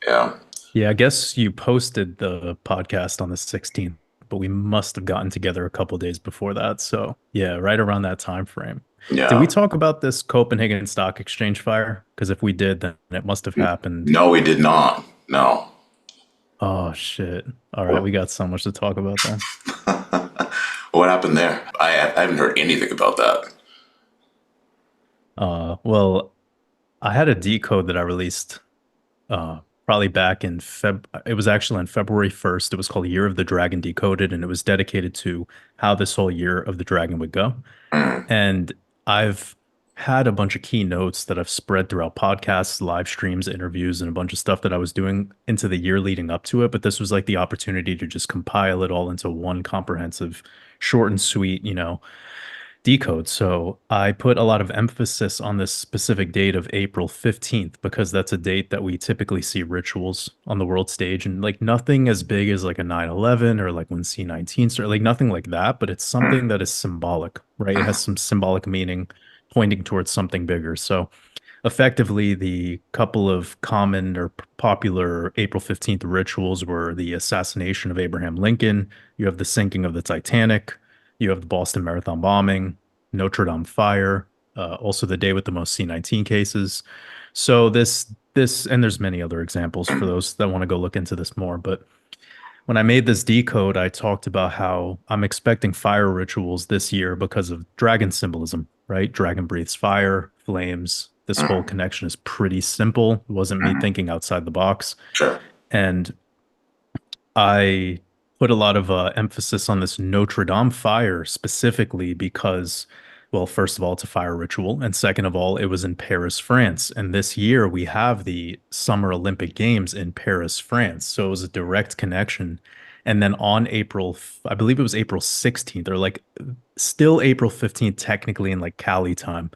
Yeah. Yeah, I guess you posted the podcast on the 16th, but we must have gotten together a couple days before that. So, yeah, right around that time frame. Did we Yeah. talk about this Copenhagen Stock Exchange fire? Because if we did, then it must have happened. No, we did not. No. Oh, shit. All right, What, we got so much to talk about then. what happened there? I haven't heard anything about that. Well, I had a decode that I released probably back in it was actually on February 1st. It was called Year of the Dragon Decoded, and it was dedicated to how this whole year of the dragon would go. Mm. And I've had a bunch of keynotes that I've spread throughout podcasts, live streams, interviews, and a bunch of stuff that I was doing into the year leading up to it. But this was like the opportunity to just compile it all into one comprehensive, short and sweet, decode. So I put a lot of emphasis on this specific date of April 15th because that's a date that we typically see rituals on the world stage, and like nothing as big as like a 9/11 or like when C-19 started, like nothing like that, but it's something that is symbolic, right? It has some symbolic meaning pointing towards something bigger. So effectively, the couple of common or popular April 15th rituals were the assassination of Abraham Lincoln, you have the sinking of the Titanic, you have the Boston Marathon bombing, Notre Dame fire, also the day with the most C-19 cases. So and there's many other examples for those that want to go look into this more. But when I made this decode, I talked about how I'm expecting fire rituals this year because of dragon symbolism, right? Dragon breathes fire, flames. This whole Mm. connection is pretty simple. It wasn't me Mm. thinking outside the box. Sure. And I put a lot of emphasis on this Notre Dame fire specifically because, well, first of all, it's a fire ritual. And second of all, it was in Paris, France. And this year we have the Summer Olympic Games in Paris, France. So it was a direct connection. And then on I believe it was April 16th, or like still April 15th, technically in like Cali time.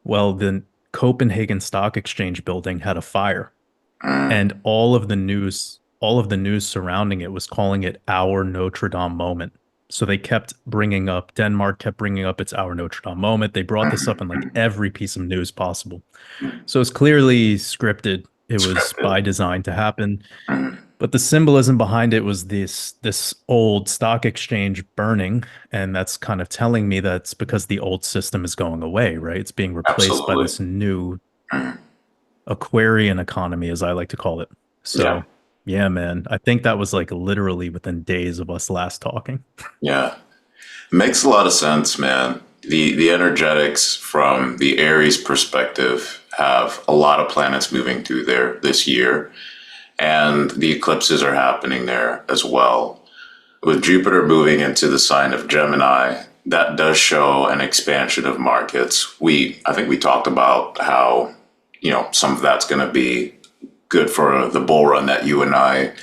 Well, the Copenhagen Stock Exchange building had a fire, Mm. and all of the news surrounding it was calling it our Notre Dame moment. So they kept bringing up Denmark kept bringing up its our Notre Dame moment. They brought this up in like every piece of news possible. So it's clearly scripted. It was Scripted. by design to happen. Mm. But the symbolism behind it was this old stock exchange burning, and that's kind of telling me that's because the old system is going away, right? It's being replaced by Absolutely. this new Mm. Aquarian economy, as I like to call it. Yeah. So, yeah, man, I think that was like literally within days of us last talking. Yeah. Makes a lot of sense, man. The energetics from the Aries perspective have a lot of planets moving through there this year, and the eclipses are happening there as well. With Jupiter moving into the sign of Gemini, that does show an expansion of markets. I think we talked about how, some of that's going to be good for the bull run that you and I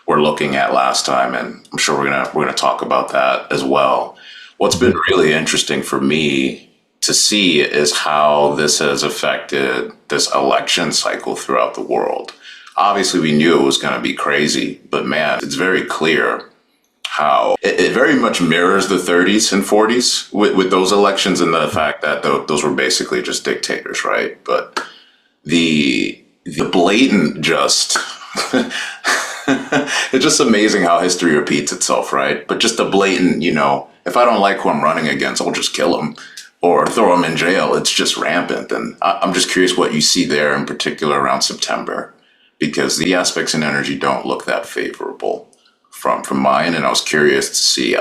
were looking at last time, and I'm sure we're gonna talk about that as well. What's been Mhm. really interesting for me to see is how this has affected this election cycle throughout the world. Obviously, we knew it was going to be crazy, but man, it's very clear how it very much mirrors the 30s and 40s with those elections, and the fact that those were basically just dictators, right? But the blatant just it's just amazing how history repeats itself, right? But just the blatant, if I don't like who I'm running against, I'll just kill him or throw him in jail. It's just rampant. And I'm just curious what you see there in particular around September, because the aspects in energy don't look that favorable from mine. And I was curious to see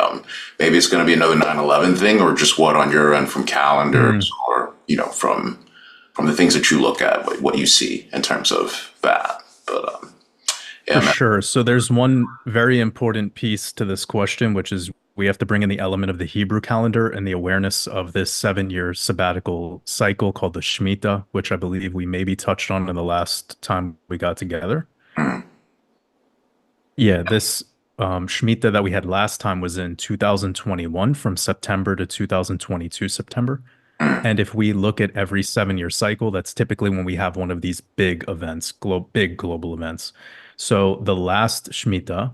maybe it's going to be another 9/11 thing, or just what on your end from calendars, Mm. or from the things that you look at, what you see in terms of that. But yeah, For man. sure. So there's one very important piece to this question, which is we have to bring in the element of the Hebrew calendar and the awareness of this 7 year sabbatical cycle called the shmita, which I believe we maybe touched on in the last time we got together. Mm. Yeah, this Shemitah that we had last time was in 2021 from September to 2022 September. Mm. And if we look at every 7 year cycle, that's typically when we have one of these big events, big global events. So the last Shemitah,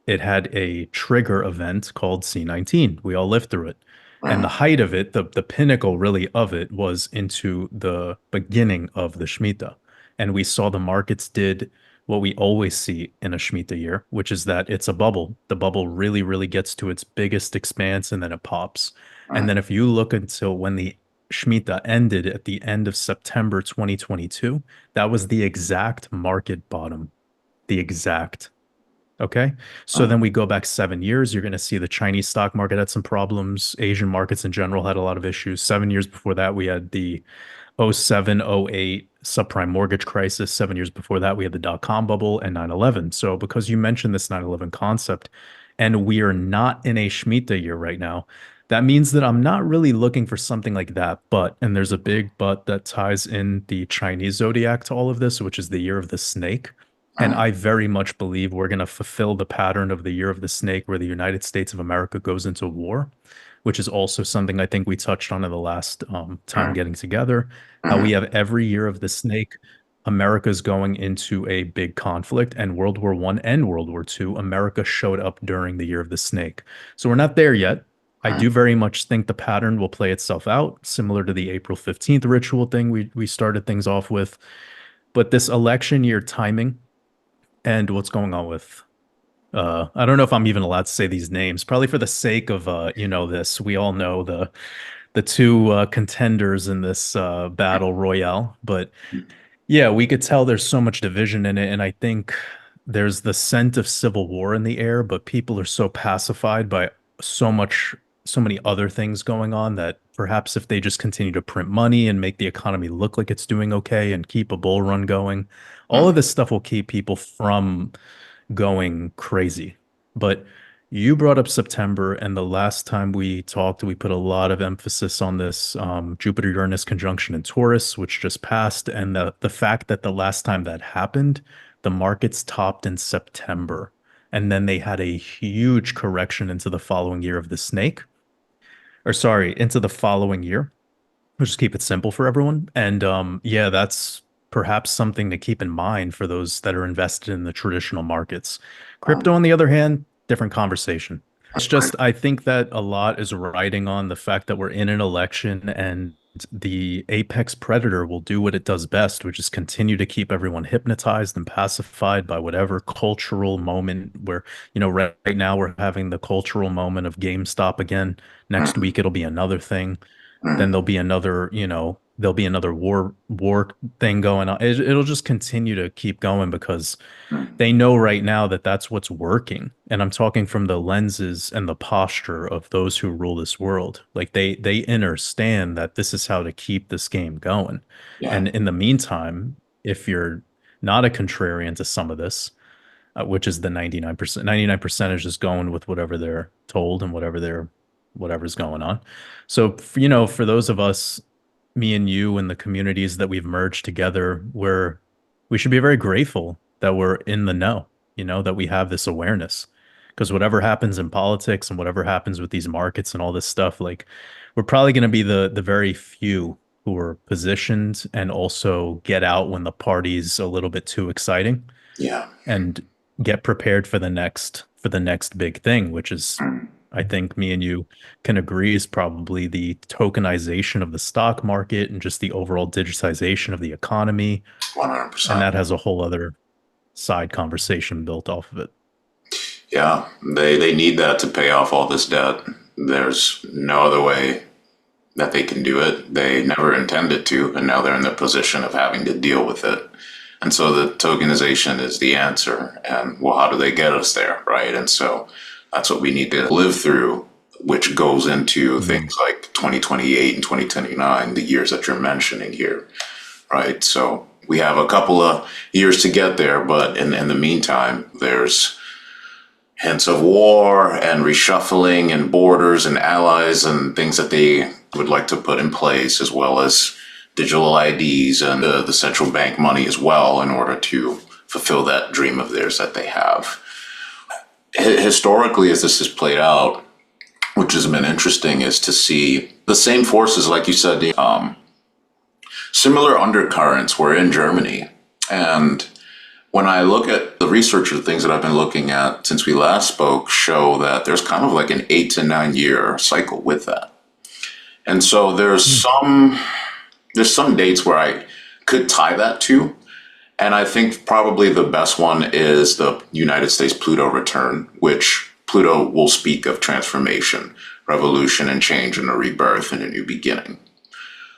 it had a trigger event called C-19. We all lived through it. And the Mm. height of it, the pinnacle really of it was into the beginning of the Shemitah. And we saw the markets did what we always see in a shmita year, which is that it's a bubble. The bubble really, really gets to its biggest expanse and then it pops. And mm, then if you look until when the shmita ended at the end of September 2022, that was the exact market bottom. The exact. Okay. So mm, then we go back 7 years. You're going to see the Chinese stock market had some problems. Asian markets in general had a lot of issues. 7 years before that, we had the '07, '08 subprime mortgage crisis. 7 years before that, we had the dot-com bubble and 9/11. So because you mentioned this 9/11 concept, and we are not in a Shemitah year right now, that means that I'm not really looking for something like that. But, and there's a big but that ties in the Chinese zodiac to all of this, which is the year of the snake. And mm, I very much believe we're going to fulfill the pattern of the year of the snake, where the United States of America goes into war, which is also something I think we touched on in the last time mm, getting together. How we mm, have every year of the snake, America's going into a big conflict, and World War I and World War II, America showed up during the year of the snake. So we're not there yet. I mm. do very much think the pattern will play itself out, similar to the April 15th ritual thing we started things off with. But this election year timing and what's going on with I don't know if I'm even allowed to say these names, probably for the sake of this. We all know the two contenders in this battle royale, but yeah, we could tell there's so much division in it, and I think there's the scent of civil war in the air, but people are so pacified by so many other things going on, that perhaps if they just continue to print money and make the economy look like it's doing okay and keep a bull run going, all of Mm. this stuff will keep people from going crazy. But you brought up September, and the last time we talked, we put a lot of emphasis on this Jupiter Uranus conjunction in Taurus, which just passed, and the fact that the last time that happened, the markets topped in September, and then they had a huge correction into the following year of the snake, or sorry, into the following year. We'll just keep it simple for everyone. And yeah, that's perhaps something to keep in mind for those that are invested in the traditional markets. Mm. Crypto, on the other hand, different conversation. It's just, I think that a lot is riding on the fact that we're in an election, and the apex predator will do what it does best, which is continue to keep everyone hypnotized and pacified by whatever cultural moment where, right now we're having the cultural moment of GameStop again. Next Mm, week, it'll be another thing. Then mm, there'll be another war thing going on. It'll just continue to keep going because mm. they know right now that that's what's working. And I'm talking from the lenses and the posture of those who rule this world. Like they understand that this is how to keep this game going. Yeah, And in the meantime, if you're not a contrarian to some of this, which is the 99%. 99% is just going with whatever they're told and whatever's going on. So, for those of us, me and you and the communities that we've merged together, we should be very grateful that we're in the know, that we have this awareness. Because whatever happens in politics and whatever happens with these markets and all this stuff, like we're probably going to be the very few who are positioned and also get out when the party's a little bit too exciting, yeah. and get prepared for the next big thing, which is, Mm. I think me and you can agree, is probably the tokenization of the stock market and just the overall digitization of the economy. And 100%. that has a whole other side conversation built off of it. Yeah, they need that to pay off all this debt. There's no other way that they can do it. They never intended to, and now they're in the position of having to deal with it. And so the tokenization is the answer. And well, how do they get us there, right? And so that's what we need to live through, which goes into Mm. things like 2028 and 2029, the years that you're mentioning here, right? So we have a couple of years to get there, but in the meantime, there's hints of war and reshuffling and borders and allies and things that they would like to put in place, as well as digital IDs and the central bank money as well, in order to fulfill that dream of theirs that they have. Historically, as this has played out, which has been interesting, is to see the same forces, like you said, similar undercurrents were in Germany. And when I look at the research of the things that I've been looking at since we last spoke, show that there's kind of like an 8 to 9 year cycle with that. And so there's Mm. some dates where I could tie that to. And I think probably the best one is the United States Pluto return, which Pluto will speak of transformation, revolution, and change, and a rebirth and a new beginning.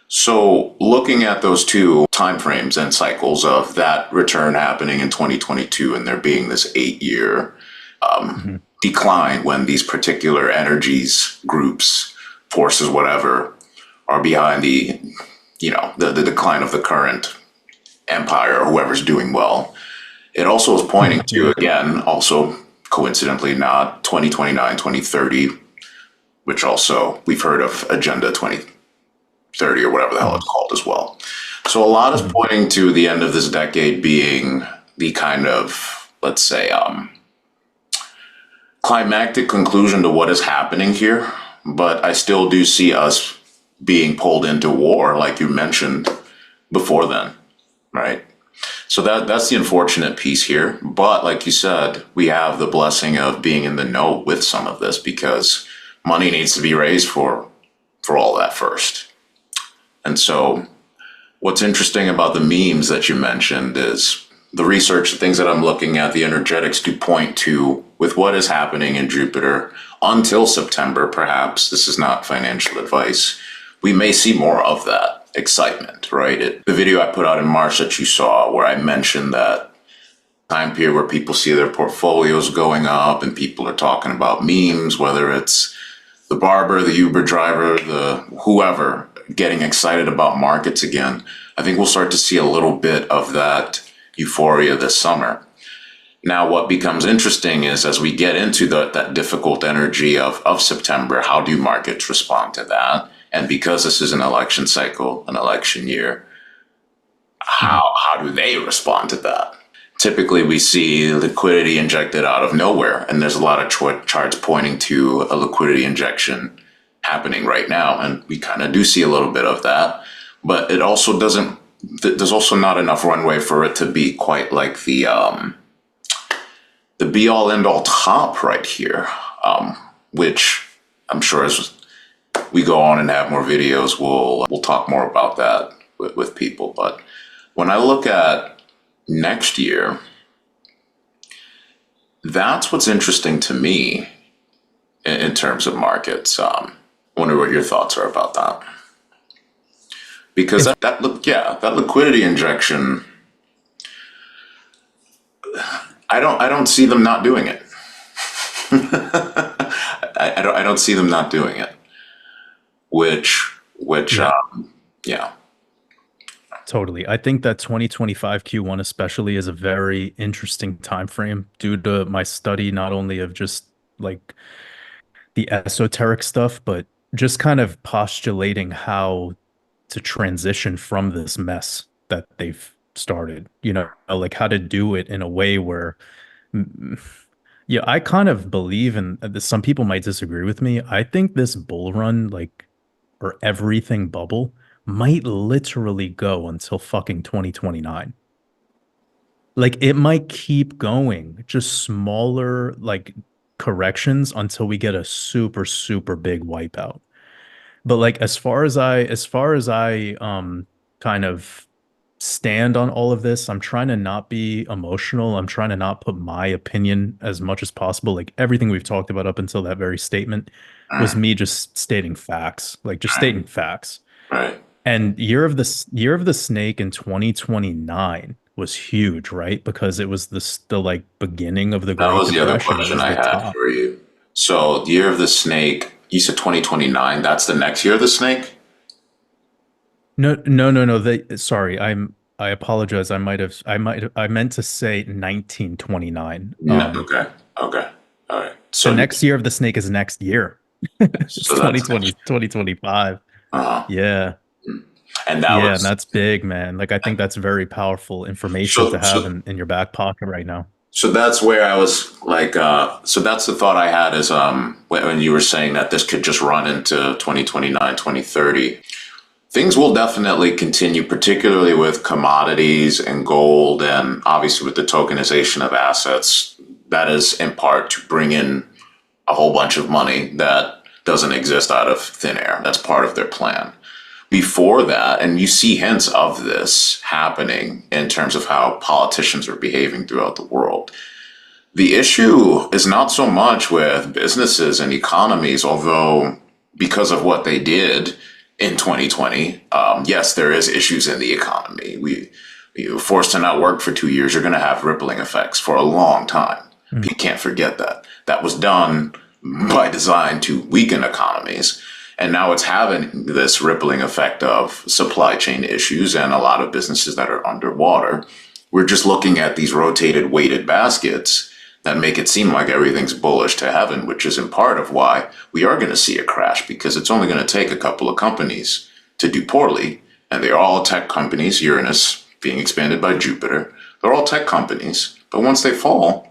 So looking at those two timeframes and cycles of that return happening in 2022 and there being this 8-year decline when these particular energies, groups, forces, whatever, are behind the decline of the current empire or whoever's doing well. It also is pointing to, again, also coincidentally not 2029, 2030, which also we've heard of Agenda 2030 or whatever the hell it's called as well. So a lot is pointing to the end of this decade being the kind of, let's say, climactic conclusion to what is happening here. But I still do see us being pulled into war, like you mentioned before then, right? So that's the unfortunate piece here. But like you said, we have the blessing of being in the know with some of this because money needs to be raised for all that first. And so what's interesting about the memes that you mentioned is the research, the things that I'm looking at, the energetics do point to with what is happening in Jupiter until September, perhaps, this is not financial advice, we may see more of that excitement, right? The video I put out in March that you saw where I mentioned that time period where people see their portfolios going up and people are talking about memes, whether it's the barber, the Uber driver, the whoever getting excited about markets again. I think we'll start to see a little bit of that euphoria this summer. Now, what becomes interesting is as we get into that difficult energy of September, how do markets respond to that? And because this is an election cycle, an election year, how do they respond to that? Typically, we see liquidity injected out of nowhere, and there's a lot of charts pointing to a liquidity injection happening right now, and we kind of do see a little bit of that, but it also doesn't, there's also not enough runway for it to be quite like the be-all end-all top right here, which I'm sure as we go on and have more videos, we'll talk more about that with people. But when I look at next year, that's what's interesting to me in terms of markets. Wonder what your thoughts are about that. Because that liquidity injection, I don't see them not doing it. I don't see them not doing it. Which yeah. Totally. I think that 2025 Q1 especially is a very interesting time frame due to my study not only of just like the esoteric stuff, but just kind of postulating how to transition from this mess that they've started, like how to do it in a way where, yeah, I kind of believe in this. Some people might disagree with me. I think this bull run, like, or everything bubble might literally go until fucking 2029. Like it might keep going, just smaller like corrections until we get a super, super big wipeout. But like as far as I kind of stand on all of this, I'm trying to not be emotional. I'm trying to not put my opinion as much as possible. Like everything we've talked about up until that very statement was me just stating facts, like just stating facts. Right. And year of the snake in 2029 was huge, right? Because it was the like beginning of the That Great was the other Depression. It question was I the had top. for you. So the year of the snake, you said 2029. That's the next year of the snake? No, no, no, no. Sorry, I apologize. I meant to say 1929. No. Okay. Okay. All right. The So next year of the snake is next year. It's so that's 2020, 2025. uh Yeah. and that Yeah, and was that's big, man. Like I think that's very powerful information so to have so in your back pocket right now. so that's where I was like so that's the thought I had is when you were saying that this could just run into 2029, 2030. Things will definitely continue, particularly with commodities and gold, and obviously with the tokenization of assets. That is in part to bring in a whole bunch of money that doesn't exist out of thin air. That's part of their plan. before that, and you see hints of this happening in terms of how politicians are behaving throughout the world. The issue is not so much with businesses and economies, although because of what they did in 2020, yes, there is issues in the economy. You're forced to not work for 2 years. You're going to have rippling effects for a long time. Mm. You can't forget that. That was done by design to weaken economies. And now it's having this rippling effect of supply chain issues and a lot of businesses that are underwater. We're just looking at these rotated weighted baskets that make it seem like everything's bullish to heaven, which is in part of why we are going to see a crash, because it's only going to take a couple of companies to do poorly. And they're all tech companies, Uranus being expanded by Jupiter. They're all tech companies. But once they fall,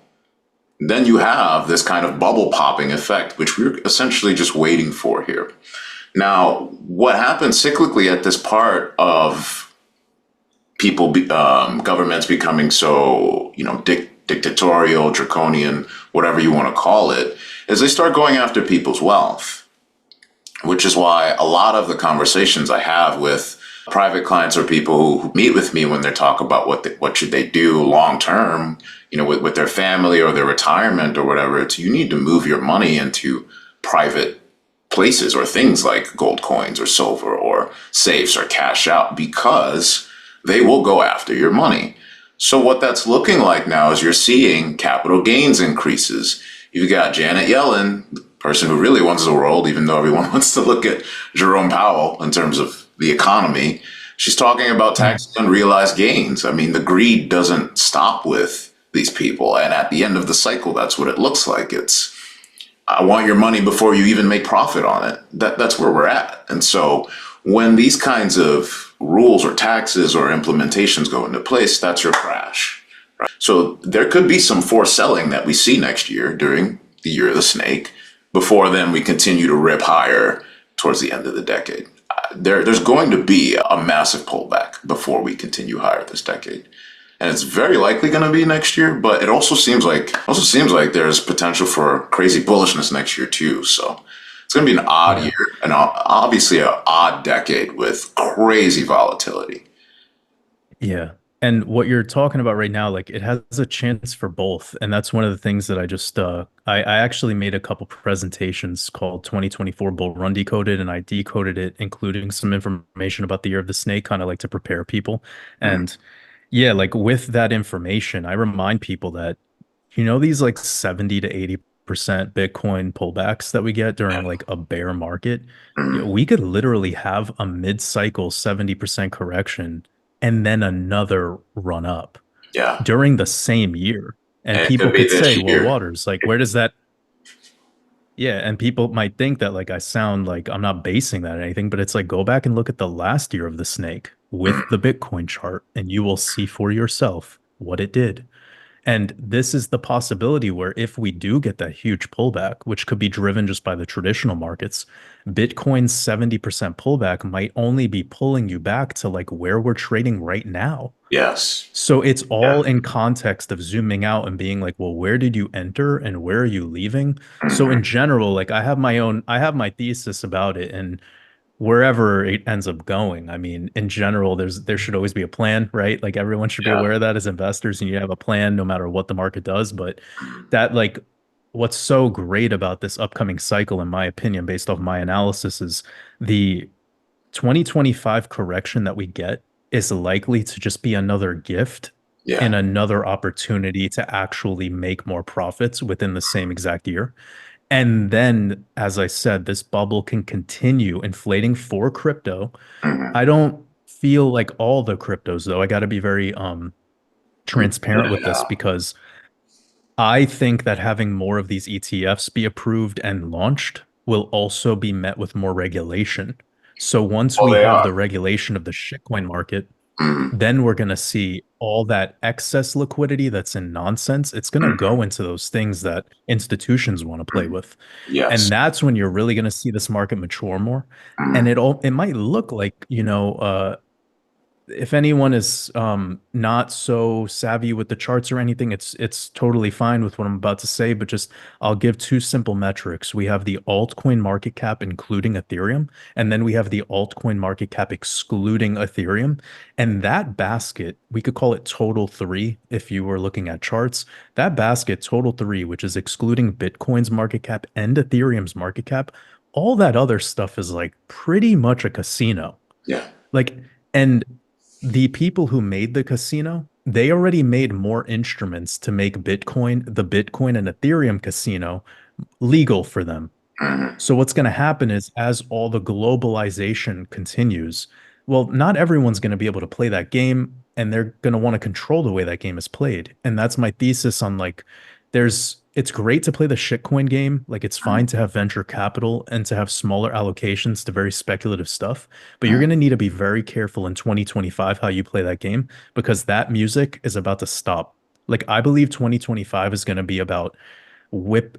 then you have this kind of bubble popping effect, which we're essentially just waiting for here. Now, what happens cyclically at this part of governments becoming so, dictatorial, draconian, whatever you want to call it, is they start going after people's wealth, which is why a lot of the conversations I have with private clients or people who meet with me when they talk about what should they do long term, with their family or their retirement or whatever, it's you need to move your money into private places or things like gold coins or silver or safes or cash out, because they will go after your money. So what that's looking like now is you're seeing capital gains increases. You've got Janet Yellen, the person who really runs the world, even though everyone wants to look at Jerome Powell in terms of the economy. She's talking about taxing unrealized gains. I mean, the greed doesn't stop with these people. And at the end of the cycle, that's what it looks like. It's, I want your money before you even make profit on it. That's where we're at. And so when these kinds of rules or taxes or implementations go into place, that's your crash. Right? So there could be some forced selling that we see next year during the year of the snake. Before then, we continue to rip higher towards the end of the decade. There's going to be a massive pullback before we continue higher this decade. And it's very likely going to be next year, but it also seems like there's potential for crazy bullishness next year too. So it's going to be an odd year, and obviously an odd decade with crazy volatility. Yeah. And what you're talking about right now, like it has a chance for both. And that's one of the things that I just I actually made a couple presentations called 2024 Bull Run Decoded, and I decoded it, including some information about the year of the snake, kind of like to prepare people. And yeah, like with that information, I remind people that, these like 70 to 80% Bitcoin pullbacks that we get during like a bear market, we could literally have a mid-cycle 70% correction and then another run up Yeah. during the same year. And And it people could be could say, this well, year. Waters, like, where does that? Yeah. And people might think that, like, I sound like I'm not basing that on anything, but it's like, go back and look at the last year of the snake with the Bitcoin chart, and you will see for yourself what it did. And this is the possibility where if we do get that huge pullback, which could be driven just by the traditional markets, Bitcoin's 70% pullback might only be pulling you back to like where we're trading right now. Yes. So it's Yeah. all in context of zooming out and being like, well, where did you enter and where are you leaving? So in general, like I have my thesis about it, and wherever it ends up going. I mean, in general, there should always be a plan, right? Like everyone should be Yeah. aware of that as investors, and you have a plan no matter what the market does. But that like what's so great about this upcoming cycle, in my opinion, based off my analysis, is the 2025 correction that we get is likely to just be another gift Yeah. and another opportunity to actually make more profits within the same exact year. And then, as I said, this bubble can continue inflating for crypto. Mhm. I don't feel like all the cryptos, though. I got to be very transparent with this, Yeah. because I think that having more of these ETFs be approved and launched will also be met with more regulation. So once Oh, we they have are. the regulation of the shitcoin market, Mhm. then we're going to see all that excess liquidity that's in nonsense. It's going to Mhm. go into those things that institutions want to play Mhm. with. And Yes. that's when you're really going to see this market mature more. And Mhm. it might look like, if anyone is not so savvy with the charts or anything, it's totally fine with what I'm about to say, but just I'll give two simple metrics. We have the altcoin market cap including Ethereum, and then we have the altcoin market cap excluding Ethereum. And that basket, we could call it total three if you were looking at charts. That basket, total three, which is excluding Bitcoin's market cap and Ethereum's market cap, all that other stuff is like pretty much a casino. Yeah. Like, and the people who made the casino, they already made more instruments to make Bitcoin, the Bitcoin and Ethereum casino, legal for them. Hmm. So what's going to happen is as all the globalization continues, well, not everyone's going to be able to play that game and they're going to want to control the way that game is played. And that's my thesis on like it's great to play the shitcoin game. Like it's fine to have venture capital and to have smaller allocations to very speculative stuff, but you're going to need to be very careful in 2025 how you play that game because that music is about to stop. Like I believe 2025 is going to be about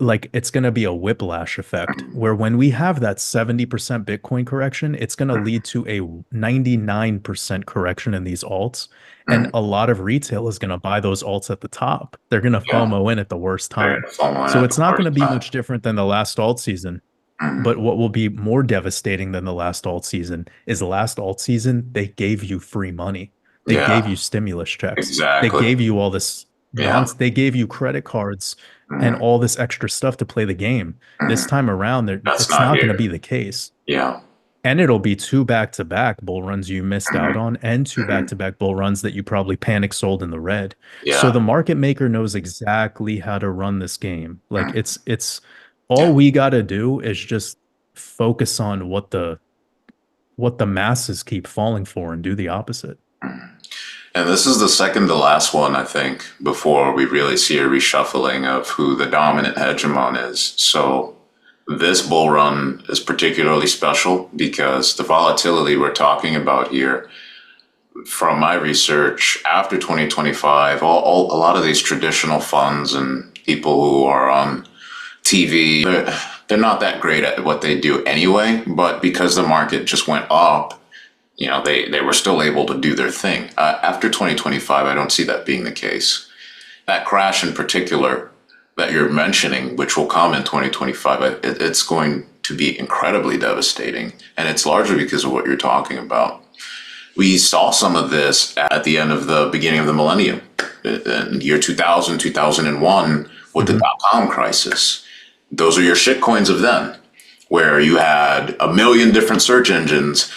like it's going to be a whiplash effect where when we have that 70% Bitcoin correction, it's going to lead to a 99% correction in these alts. And a lot of retail is going to buy those alts at the top. They're going to Yeah. FOMO in at the worst They're time. gonna fall on So at it's the not going worst to be time. much different than the last alt season. Mhm. But what will be more devastating than the last alt season is the last alt season, they gave you free money. They gave Yeah, you stimulus checks. They exactly. gave you all this Yeah. nonsense. They gave you credit cards and Mhm. all this extra stuff to play the game. This Mhm. time around, That's it's not not going to here. be the case. Yeah. And it'll be two back-to-back bull runs you missed out Mhm. on and two Mhm. back-to-back bull runs that you probably panic sold in the red. So Yeah. the market maker knows exactly how to run this game. Like Mhm. it's Yeah. all we got to do is just focus on what the masses keep falling for and do the opposite. Mhm. And this is the second to last one, I think, before we really see a reshuffling of who the dominant hegemon is. So this bull run is particularly special because the volatility we're talking about here, from my research, after 2025, a lot of these traditional funds and people who are on TV, they're not that great at what they do anyway, but because the market just went up, they were still able to do their thing. After 2025, I don't see that being the case. That crash in particular that you're mentioning, which will come in 2025, it's going to be incredibly devastating. And it's largely because of what you're talking about. We saw some of this at the end of the beginning of the millennium, in year 2000, 2001, with the Mhm. dot-com crisis. Those are your shit coins of then, where you had a million different search engines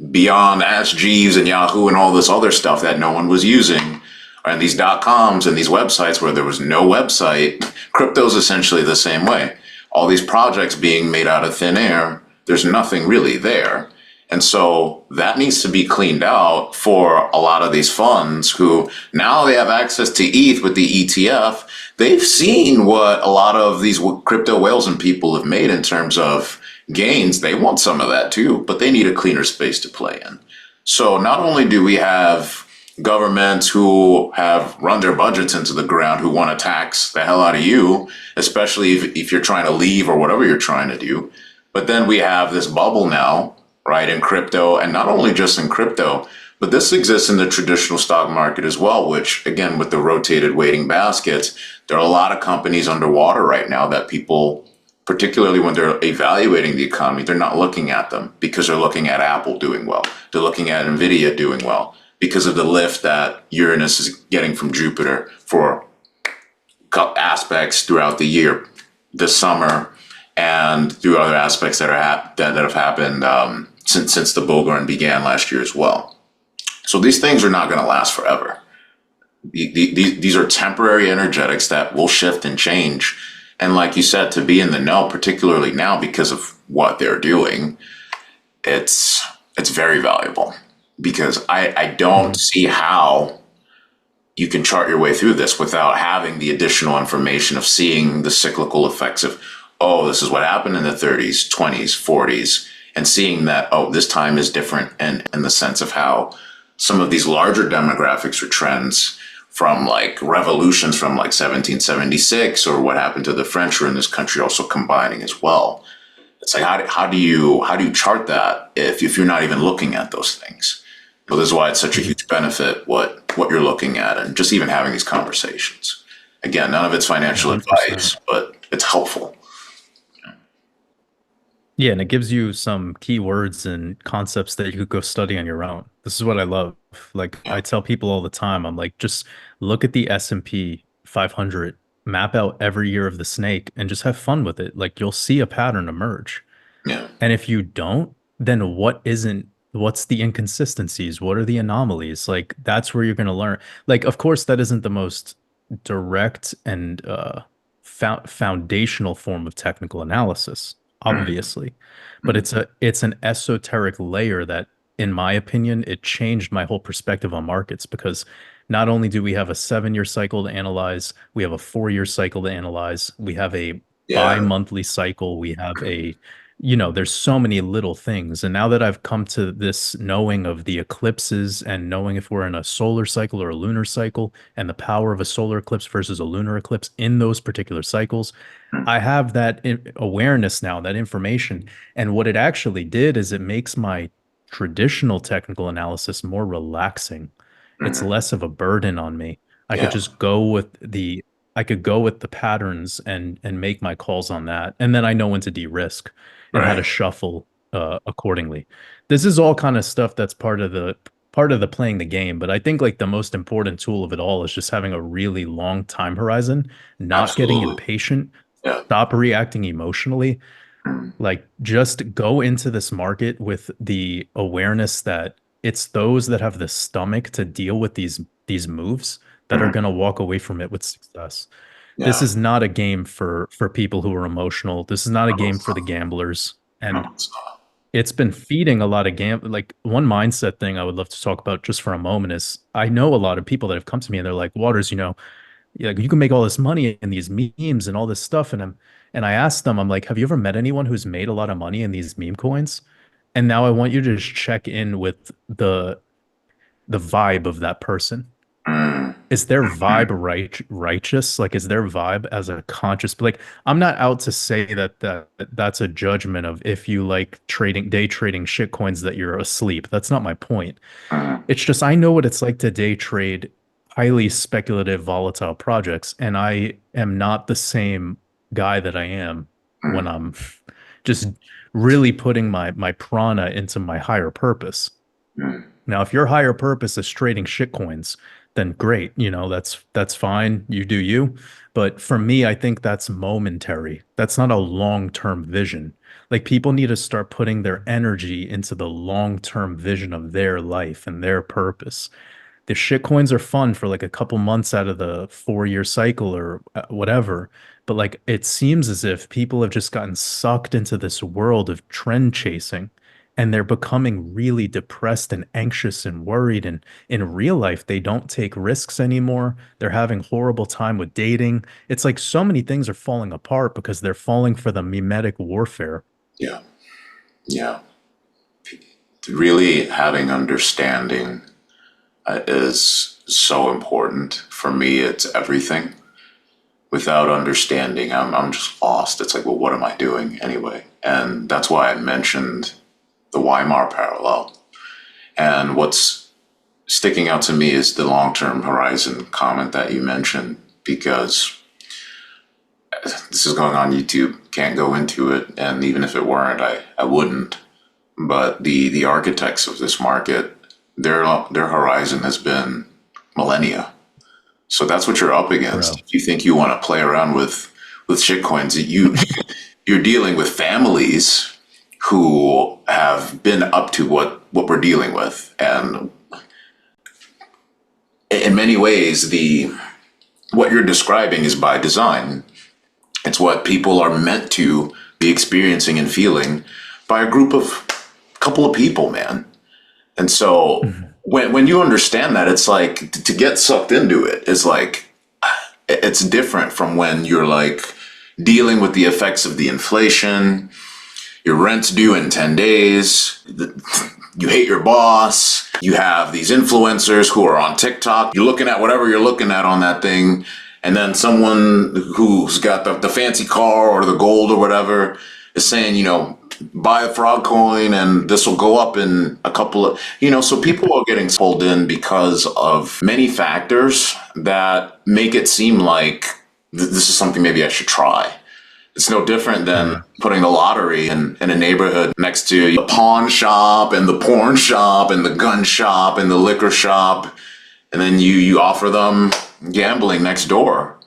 beyond Ask Jeeves and Yahoo and all this other stuff that no one was using. And these .coms and these websites where there was no website, crypto's essentially the same way. All these projects being made out of thin air, there's nothing really there. And so that needs to be cleaned out for a lot of these funds who now they have access to ETH with the ETF. They've seen what a lot of these crypto whales and people have made in terms of gains. They want some of that too, but they need a cleaner space to play in. So not only do we have governments who have run their budgets into the ground who want to tax the hell out of you, especially if you're trying to leave or whatever you're trying to do. But then we have this bubble now, right, in crypto, and not only just in crypto, but this exists in the traditional stock market as well, which again, with the rotated weighting baskets, there are a lot of companies underwater right now that people, particularly when they're evaluating the economy, they're not looking at them because they're looking at Apple doing well. They're looking at Nvidia doing well because of the lift that Uranus is getting from Jupiter for aspects throughout the year, this summer, and through other aspects that have happened since the bull run began last year as well. So these things are not going to last forever. These are temporary energetics that will shift and change. And like you said, to be in the know, particularly now because of what they're doing, it's very valuable because I don't Mhm. see how you can chart your way through this without having the additional information of seeing the cyclical effects of, oh, this is what happened in the 30s, 20s, 40s, and seeing that, oh, this time is different, and in the sense of how some of these larger demographics or trends from like revolutions from like 1776 or what happened to the French or in this country also combining as well. It's like how do you chart that if you're not even looking at those things? But this is why it's such a huge benefit what you're looking at, and just even having these conversations. Again, none of it's financial 100%. advice, but it's helpful. Yeah, and it gives you some keywords and concepts that you could go study on your own. This is what I love. Like Yeah, I tell people all the time, I'm like, just look at the S&P 500, map out every year of the snake, and just have fun with it. Like you'll see a pattern emerge. yeah, And if you don't, then what's the inconsistencies? What are the anomalies? Like that's where you're going to learn. Like, of course, that isn't the most direct and foundational form of technical analysis, mm, obviously, but it's an esoteric layer that, in my opinion, it changed my whole perspective on markets because not only do we have a 7 year cycle to analyze, we have a 4 year cycle to analyze, we have a yeah, bi-monthly cycle, we have a there's so many little things. And now that I've come to this knowing of the eclipses and knowing if we're in a solar cycle or a lunar cycle and the power of a solar eclipse versus a lunar eclipse in those particular cycles, mm, I have that awareness now, that information. And what it actually did is it makes my traditional technical analysis more relaxing. It's mm, less of a burden on me. I could yeah, just go with the I could go with the patterns and make my calls on that. And then I know when to de-risk and how to right, shuffle accordingly. This is all kind of stuff that's part of the playing the game, but I think like the most important tool of it all is just having a really long time horizon, not getting absolutely, impatient, yeah, stop reacting emotionally, mm, like just go into this market with the awareness that it's those that have the stomach to deal with these moves that are mm, going to walk away from it with success. This yeah, is not a game for people who are emotional. This is not a game for the gamblers. no, And it's not. it's been feeding a lot of like one mindset thing I would love to talk about just for a moment is I know a lot of people that have come to me and they're like, Waters, yeah, you can make all this money in these memes and all this stuff. And I asked them, I'm like, have you ever met anyone who's made a lot of money in these meme coins? And now I want you to just check in with the vibe of that person. Mm, Is their mm, vibe righteous? Like, is their vibe as a conscious? Like, I'm not out to say that's a judgment of if you like day trading shit coins that you're asleep. That's not my point. mm, It's just I know what it's like to day trade highly speculative, volatile projects, and I am not the same guy that I am when mm, I'm just really putting my prana into my higher purpose. mm, Now, if your higher purpose is trading shitcoins, then great, that's fine. You do you. But for me, I think that's momentary. That's not a long-term vision. Like people need to start putting their energy into the long-term vision of their life and their purpose. The shit coins are fun for like a couple months out of the 4 year cycle or whatever. But like it seems as if people have just gotten sucked into this world of trend chasing and they're becoming really depressed and anxious and worried. And in real life, they don't take risks anymore. They're having horrible time with dating. It's like so many things are falling apart because they're falling for the mimetic warfare. yeah, yeah. Really having understanding is so important. For me, it's everything. Without understanding, I'm just lost. It's like, well, what am I doing anyway? And that's why I mentioned the Weimar parallel. And what's sticking out to me is the long term horizon comment that you mentioned, because this is going on YouTube, can't go into it. And even if it weren't, I wouldn't. But the architects of this market, their horizon has been millennia. So that's what you're up against. Bro. If you think you want to play around with shitcoins, you're dealing with families who have been up to what we're dealing with, and in many ways, the what you're describing is by design. It's what people are meant to be experiencing and feeling by a group of couple of people, man. And so Mhm. when you understand that, it's like to get sucked into it is like it's different from when you're like dealing with the effects of the inflation, your rent's due in 10 days, you hate your boss, you have these influencers who are on TikTok, you're looking at whatever you're looking at on that thing, and then someone who's got the fancy car or the gold or whatever is saying, buy a frog coin and this will go up in a couple of, so people are getting pulled in because of many factors that make it seem like this is something maybe I should try. It's no different than putting the lottery in a neighborhood next to the pawn shop and the porn shop and the gun shop and the liquor shop. And then you offer them gambling next door.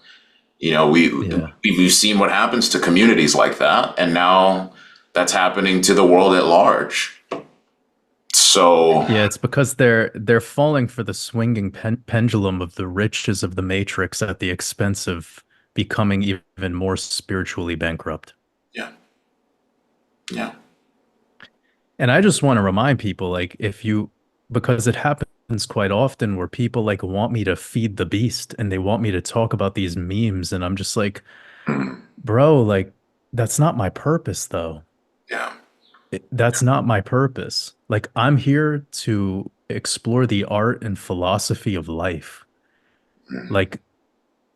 We've seen what happens to communities like that. And now that's happening to the world at large. So yeah, it's because they're falling for the swinging pendulum of the riches of the matrix at the expense of becoming even more spiritually bankrupt. yeah, yeah, And I just want to remind people, like, because it happens quite often where people like want me to feed the beast and they want me to talk about these memes, and I'm just like, bro, like, that's not my purpose, though. yeah, That's not my purpose. Like, I'm here to explore the art and philosophy of life. Like,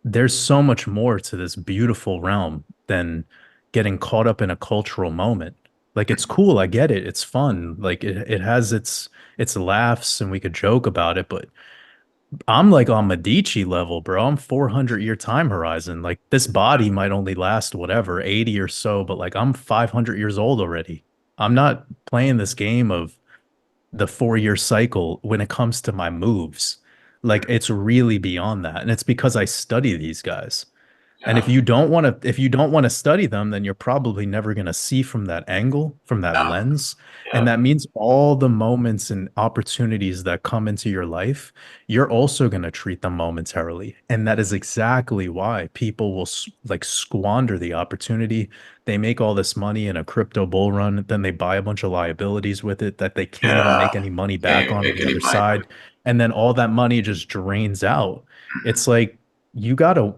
there's so much more to this beautiful realm than getting caught up in a cultural moment. Like, it's cool, I get it, it's fun. Like, it has its laughs and we could joke about it, but I'm like on Medici level, bro. I'm 400-year time horizon. Like, this body might only last whatever, 80 or so, but like I'm 500 years old already. I'm not playing this game of the 4-year cycle when it comes to my moves. Like, it's really beyond that. And it's because I study these guys. And yeah, if you don't want to study them, then you're probably never going to see from that angle, from that yeah, lens. And yeah, that means all the moments and opportunities that come into your life, you're also going to treat them momentarily. And that is exactly why people will like squander the opportunity. They make all this money in a crypto bull run, then they buy a bunch of liabilities with it that they can't even yeah. make any money Can't back even on make the any other money. side. And then all that money just drains out. It's like, you gotta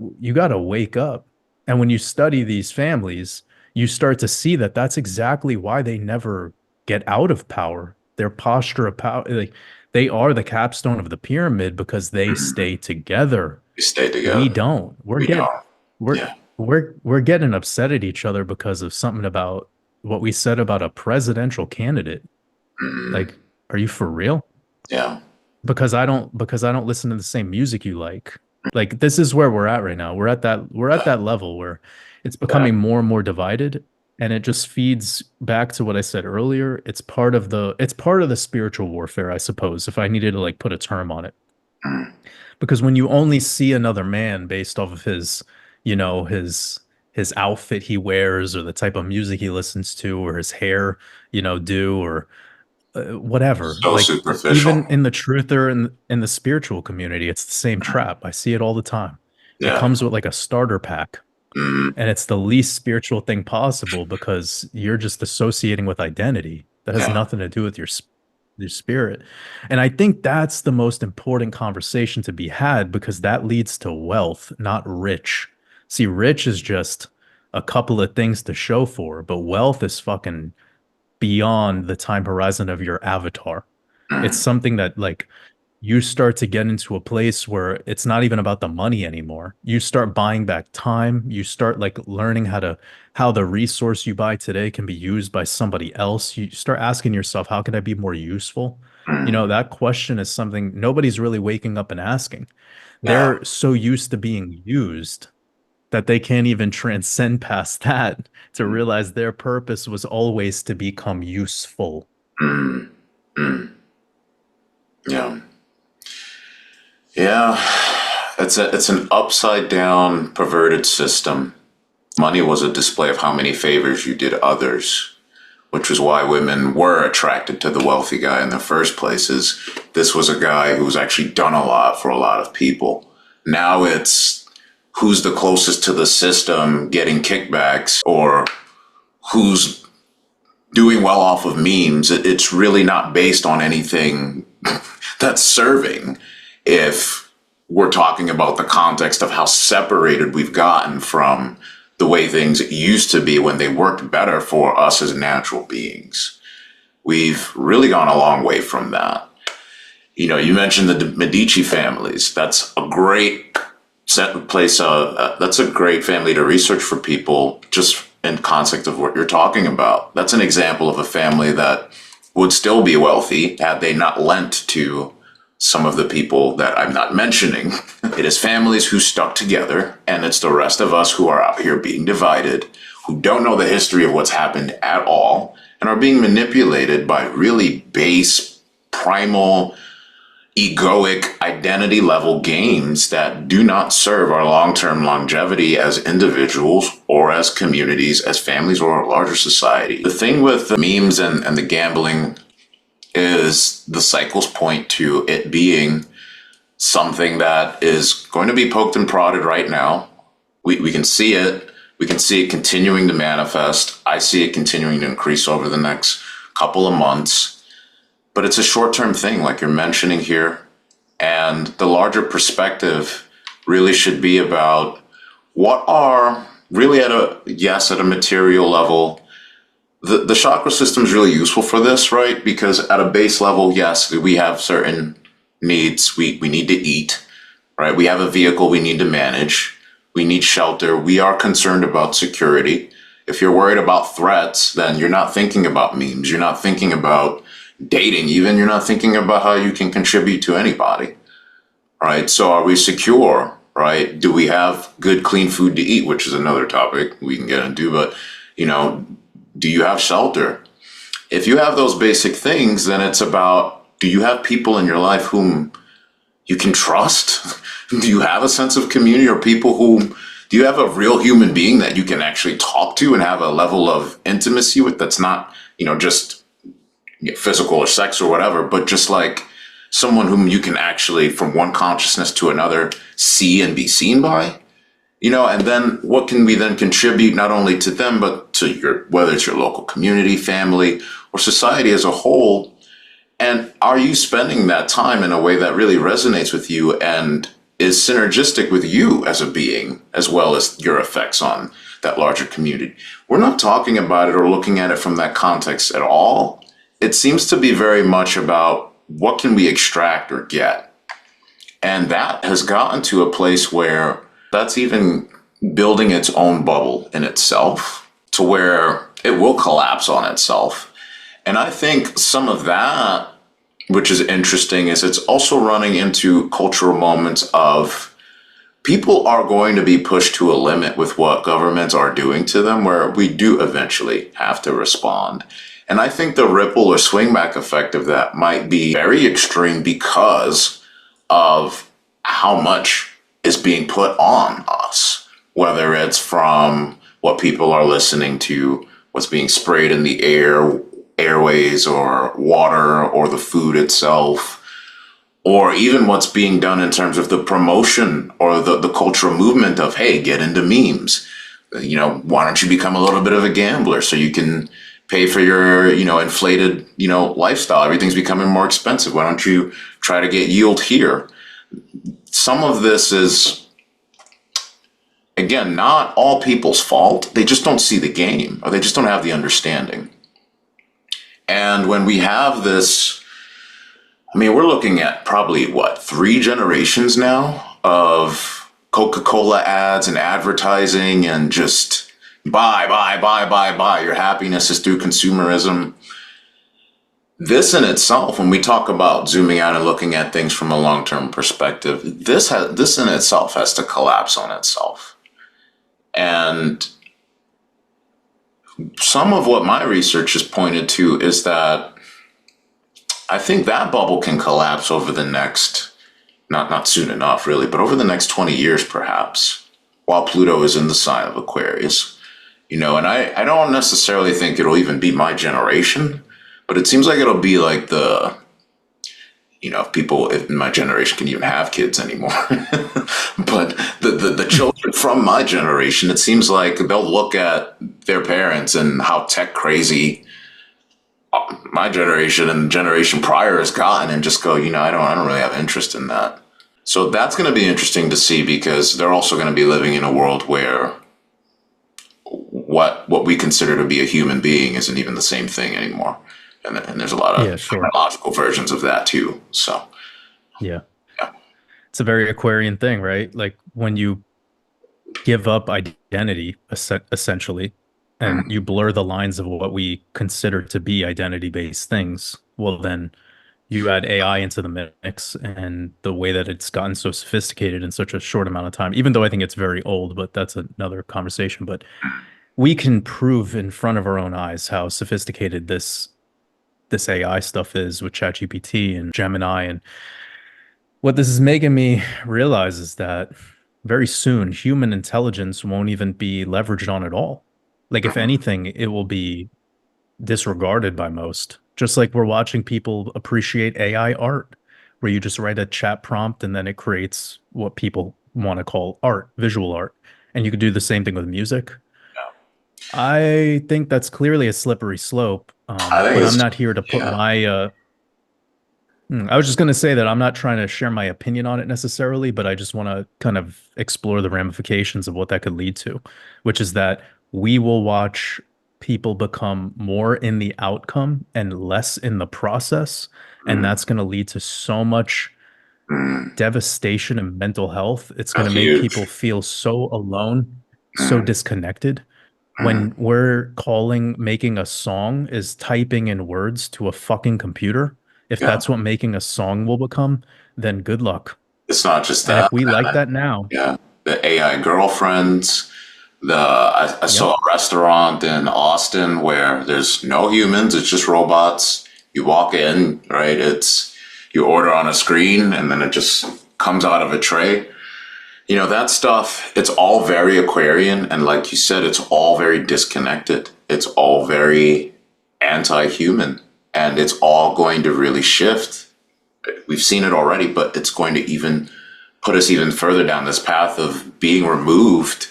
wake up. And when you study these families, you start to see that that's exactly why they never get out of power. Their posture of power, like, they are the capstone of the pyramid because they stay together. We stay We together. don't. We don't. We're Yeah. we're getting upset at each other because of something about what we said about a presidential candidate. Mm, Like, are you for real? yeah. Because I don't listen to the same music you like. Like, this is where we're at right now. We're at that level where it's Yeah. becoming more and more divided, and it just feeds back to what I said earlier. It's part of the spiritual warfare, I suppose, if I needed to like put a term on it. Mm, Because when you only see another man based off of his, you know, his outfit he wears or the type of music he listens to or his hair, do or whatever. so Like, superficial. even in the truther and in the spiritual community, it's the same trap. I see it all the time. It Yeah. comes with like a starter pack, Mm, and it's the least spiritual thing possible because you're just associating with identity that has yeah. nothing to do with your spirit. And I think that's the most important conversation to be had because that leads to wealth, not rich. See, rich is just a couple of things to show for, but wealth is fucking beyond the time horizon of your avatar. It's Mm, something that like you start to get into a place where it's not even about the money anymore. You start buying back time. You start like learning how the resource you buy today can be used by somebody else. You start asking yourself, how can I be more useful? mm, That question is something nobody's really waking up and asking. yeah. They're so used to being used that they can't even transcend past that to realize their purpose was always to become useful. Mm, mm, yeah. Yeah. It's an upside down perverted system. Money was a display of how many favors you did others, which was why women were attracted to the wealthy guy in the first place. Is this was a guy who's actually done a lot for a lot of people. Now it's who's the closest to the system getting kickbacks or who's doing well off of memes. It's really not based on anything that's serving if we're talking about the context of how separated we've gotten from the way things used to be when they worked better for us as natural beings. We've really gone a long way from that. You mentioned the Medici families. That's a great place. That's a great family to research for people, just in context of what you're talking about. That's an example of a family that would still be wealthy had they not lent to some of the people that I'm not mentioning. It is families who stuck together, and it's the rest of us who are out here being divided, who don't know the history of what's happened at all, and are being manipulated by really base, primal, egoic, identity level games that do not serve our long-term longevity as individuals or as communities, as families, or a larger society. The thing with the memes and the gambling is the cycles point to it being something that is going to be poked and prodded right now. We can see it. We can see it continuing to manifest. I see it continuing to increase over the next couple of months. But it's a short-term thing, like you're mentioning here. And the larger perspective really should be about what are really at a material level. The chakra system is really useful for this, right? Because at a base level, yes, we have certain needs. We need to eat, right? We have a vehicle we need to manage. We need shelter. We are concerned about security. If you're worried about threats, then you're not thinking about memes. You're not thinking about dating even. You're not thinking about how you can contribute to anybody, right? So are we secure, right? Do we have good, clean food to eat, which is another topic we can get into, but, do you have shelter? If you have those basic things, then it's about, do you have people in your life whom you can trust? Do you have a sense of community or people do you have a real human being that you can actually talk to and have a level of intimacy with that's not, just physical or sex or whatever, but just like someone whom you can actually, from one consciousness to another, see and be seen by? And then what can we then contribute not only to them, but to whether it's your local community, family, or society as a whole? And are you spending that time in a way that really resonates with you and is synergistic with you as a being, as well as your effects on that larger community? We're not talking about it or looking at it from that context at all. It seems to be very much about what can we extract or get. And that has gotten to a place where that's even building its own bubble in itself to where it will collapse on itself. And I think some of that, which is interesting, is it's also running into cultural moments of people are going to be pushed to a limit with what governments are doing to them, where we do eventually have to respond. And I think the ripple or swing back effect of that might be very extreme because of how much is being put on us, whether it's from what people are listening to, what's being sprayed in the airways or water or the food itself, or even what's being done in terms of the promotion or the cultural movement of, hey, get into memes. Why don't you become a little bit of a gambler so you can pay for your, inflated, lifestyle? Everything's becoming more expensive. Why don't you try to get yield here? Some of this is, again, not all people's fault. They just don't see the game, or they just don't have the understanding. And when we have this, we're looking at probably 3 generations now of Coca-Cola ads and advertising and just buy, buy, buy, buy, buy. Your happiness is through consumerism. This in itself, when we talk about zooming out and looking at things from a long-term perspective, this in itself has to collapse on itself. And some of what my research has pointed to is that I think that bubble can collapse over the next, not soon enough really, but over the next 20 years perhaps, while Pluto is in the sign of Aquarius. And I don't necessarily think it'll even be my generation, but it seems like it'll be like if my generation can even have kids anymore, but the children from my generation, it seems like they'll look at their parents and how tech crazy my generation and the generation prior has gotten and just go, I don't really have interest in that. So that's going to be interesting to see, because they're also going to be living in a world where what we consider to be a human being isn't even the same thing anymore. And there's a lot of technological versions of that too. So, yeah, it's a very Aquarian thing, right? Like when you give up identity, essentially, and you blur the lines of what we consider to be identity-based things, well, then you add AI into the mix, and the way that it's gotten so sophisticated in such a short amount of time, even though I think it's very old, but that's another conversation. But we can prove in front of our own eyes how sophisticated this AI stuff is with ChatGPT and Gemini. And what this is making me realize is that very soon human intelligence won't even be leveraged on at all. Like, if anything, it will be disregarded by most. Just like we're watching people appreciate AI art, where you just write a chat prompt and then it creates what people want to call art, visual art. And you could do the same thing with music. I think that's clearly a slippery slope, I think but I'm it's, not here to put yeah. my I was just going to say that I'm not trying to share my opinion on it necessarily, but I just want to kind of explore the ramifications of what that could lead to, which is that we will watch people become more in the outcome and less in the process. And Mm, that's going to lead to so much mm, devastation and mental health. It's going to make people huge. feel so alone, so Mm, disconnected. mm, When we're calling making a song is typing in words to a fucking computer, if yeah. that's what making a song will become, then good luck. It's not just And that. if we like that now, Yeah. The AI girlfriends. I saw yep, a restaurant in Austin where there's no humans, it's just robots. You walk in, right? You order on a screen and then it just comes out of a tray. That stuff, it's all very Aquarian. And like you said, it's all very disconnected. It's all very anti-human. And it's all going to really shift. We've seen it already, but it's going to even put us even further down this path of being removed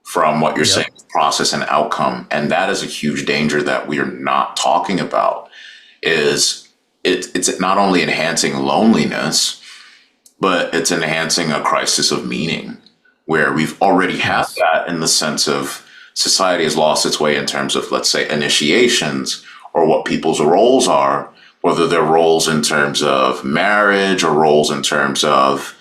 from what you're saying, yep, process and outcome. And that is a huge danger that we are not talking about. It's not only enhancing loneliness, but it's enhancing a crisis of meaning, where we've already had yes, that in the sense of society has lost its way in terms of, let's say, initiations or what people's roles are, whether they're roles in terms of marriage or roles in terms of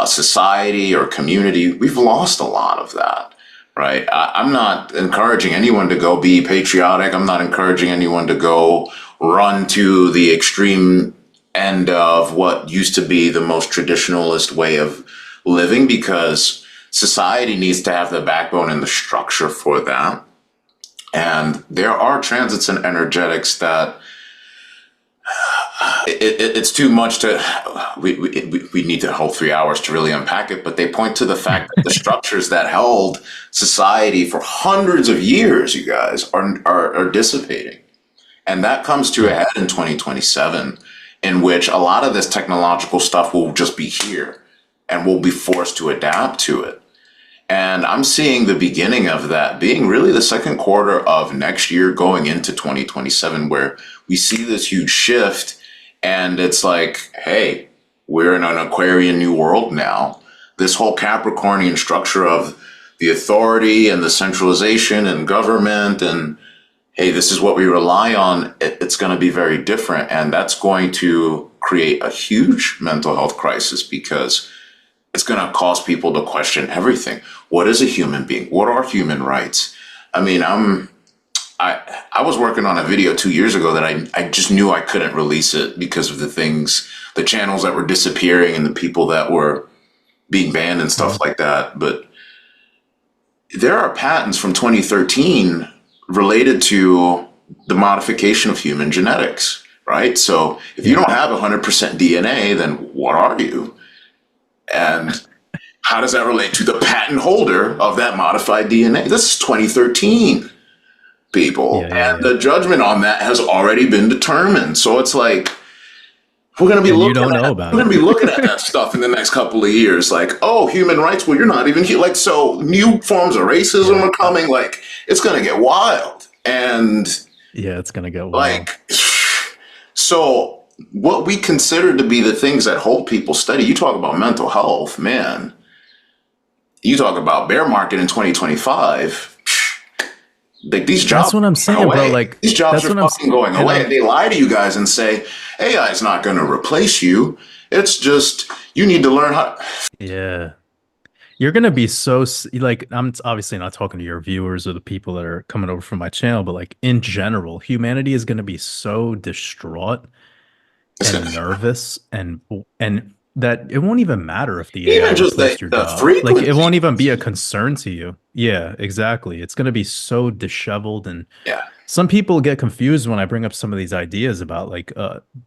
society or community. We've lost a lot of that, right? I'm not encouraging anyone to go be patriotic. I'm not encouraging anyone to go run to the extreme end of what used to be the most traditionalist way of living, because society needs to have the backbone and the structure for that. And there are transits and energetics that it's too much to we need to hold 3 hours to really unpack it, but they point to the fact that the structures that held society for hundreds of years, you guys, are dissipating. And that comes to a yeah, head in 2027, in which a lot of this technological stuff will just be here and we'll be forced to adapt to it. And I'm seeing the beginning of that being really the second quarter of next year going into 2027, where we see this huge shift. And it's like, hey, we're in an Aquarian new world now. This whole Capricornian structure of the authority and the centralization and government, and hey, this is what we rely on. It's going to be very different. And that's going to create a huge mental health crisis, because it's going to cause people to question everything. What is a human being? What are human rights? I mean, I was working on a video 2 years ago that I just knew I couldn't release it because of the channels that were disappearing and the people that were being banned and stuff mhm, like that. But there are patents from 2013 related to the modification of human genetics, right? So if you yeah. don't have 100% DNA, then what are you? And how does that relate to the patent holder of that modified DNA? This is 2013, people. Yeah, yeah, And yeah. the judgment on that has already been determined. So it's like, we're gonna be And you looking don't know at about we're it. gonna be looking at that stuff in the next couple of years. Like, oh, human rights. Well, you're not even here. Like, so new forms of racism Yeah. are coming. Like, it's gonna get wild. And Yeah, it's gonna get wild. like, so what we consider to be the things that hold people steady. You talk about mental health, man. You talk about bear market in 2025. Like, these That's jobs what I'm are going saying, bro. away. Like, These jobs that's are what I'm fucking saying. going And away. I'm They lie to you guys and say AI is not going to replace you. It's just you need to learn how. yeah. You're gonna be so like I'm obviously not talking to your viewers or the people that are coming over from my channel, but like in general, humanity is gonna be so distraught It's gonna and nervous and that it won't even matter if the AI even just replaced your the job. Like it frequency. won't even be a concern to you. Yeah, exactly. It's gonna be so disheveled and Yeah, some people get confused when I bring up some of these ideas about like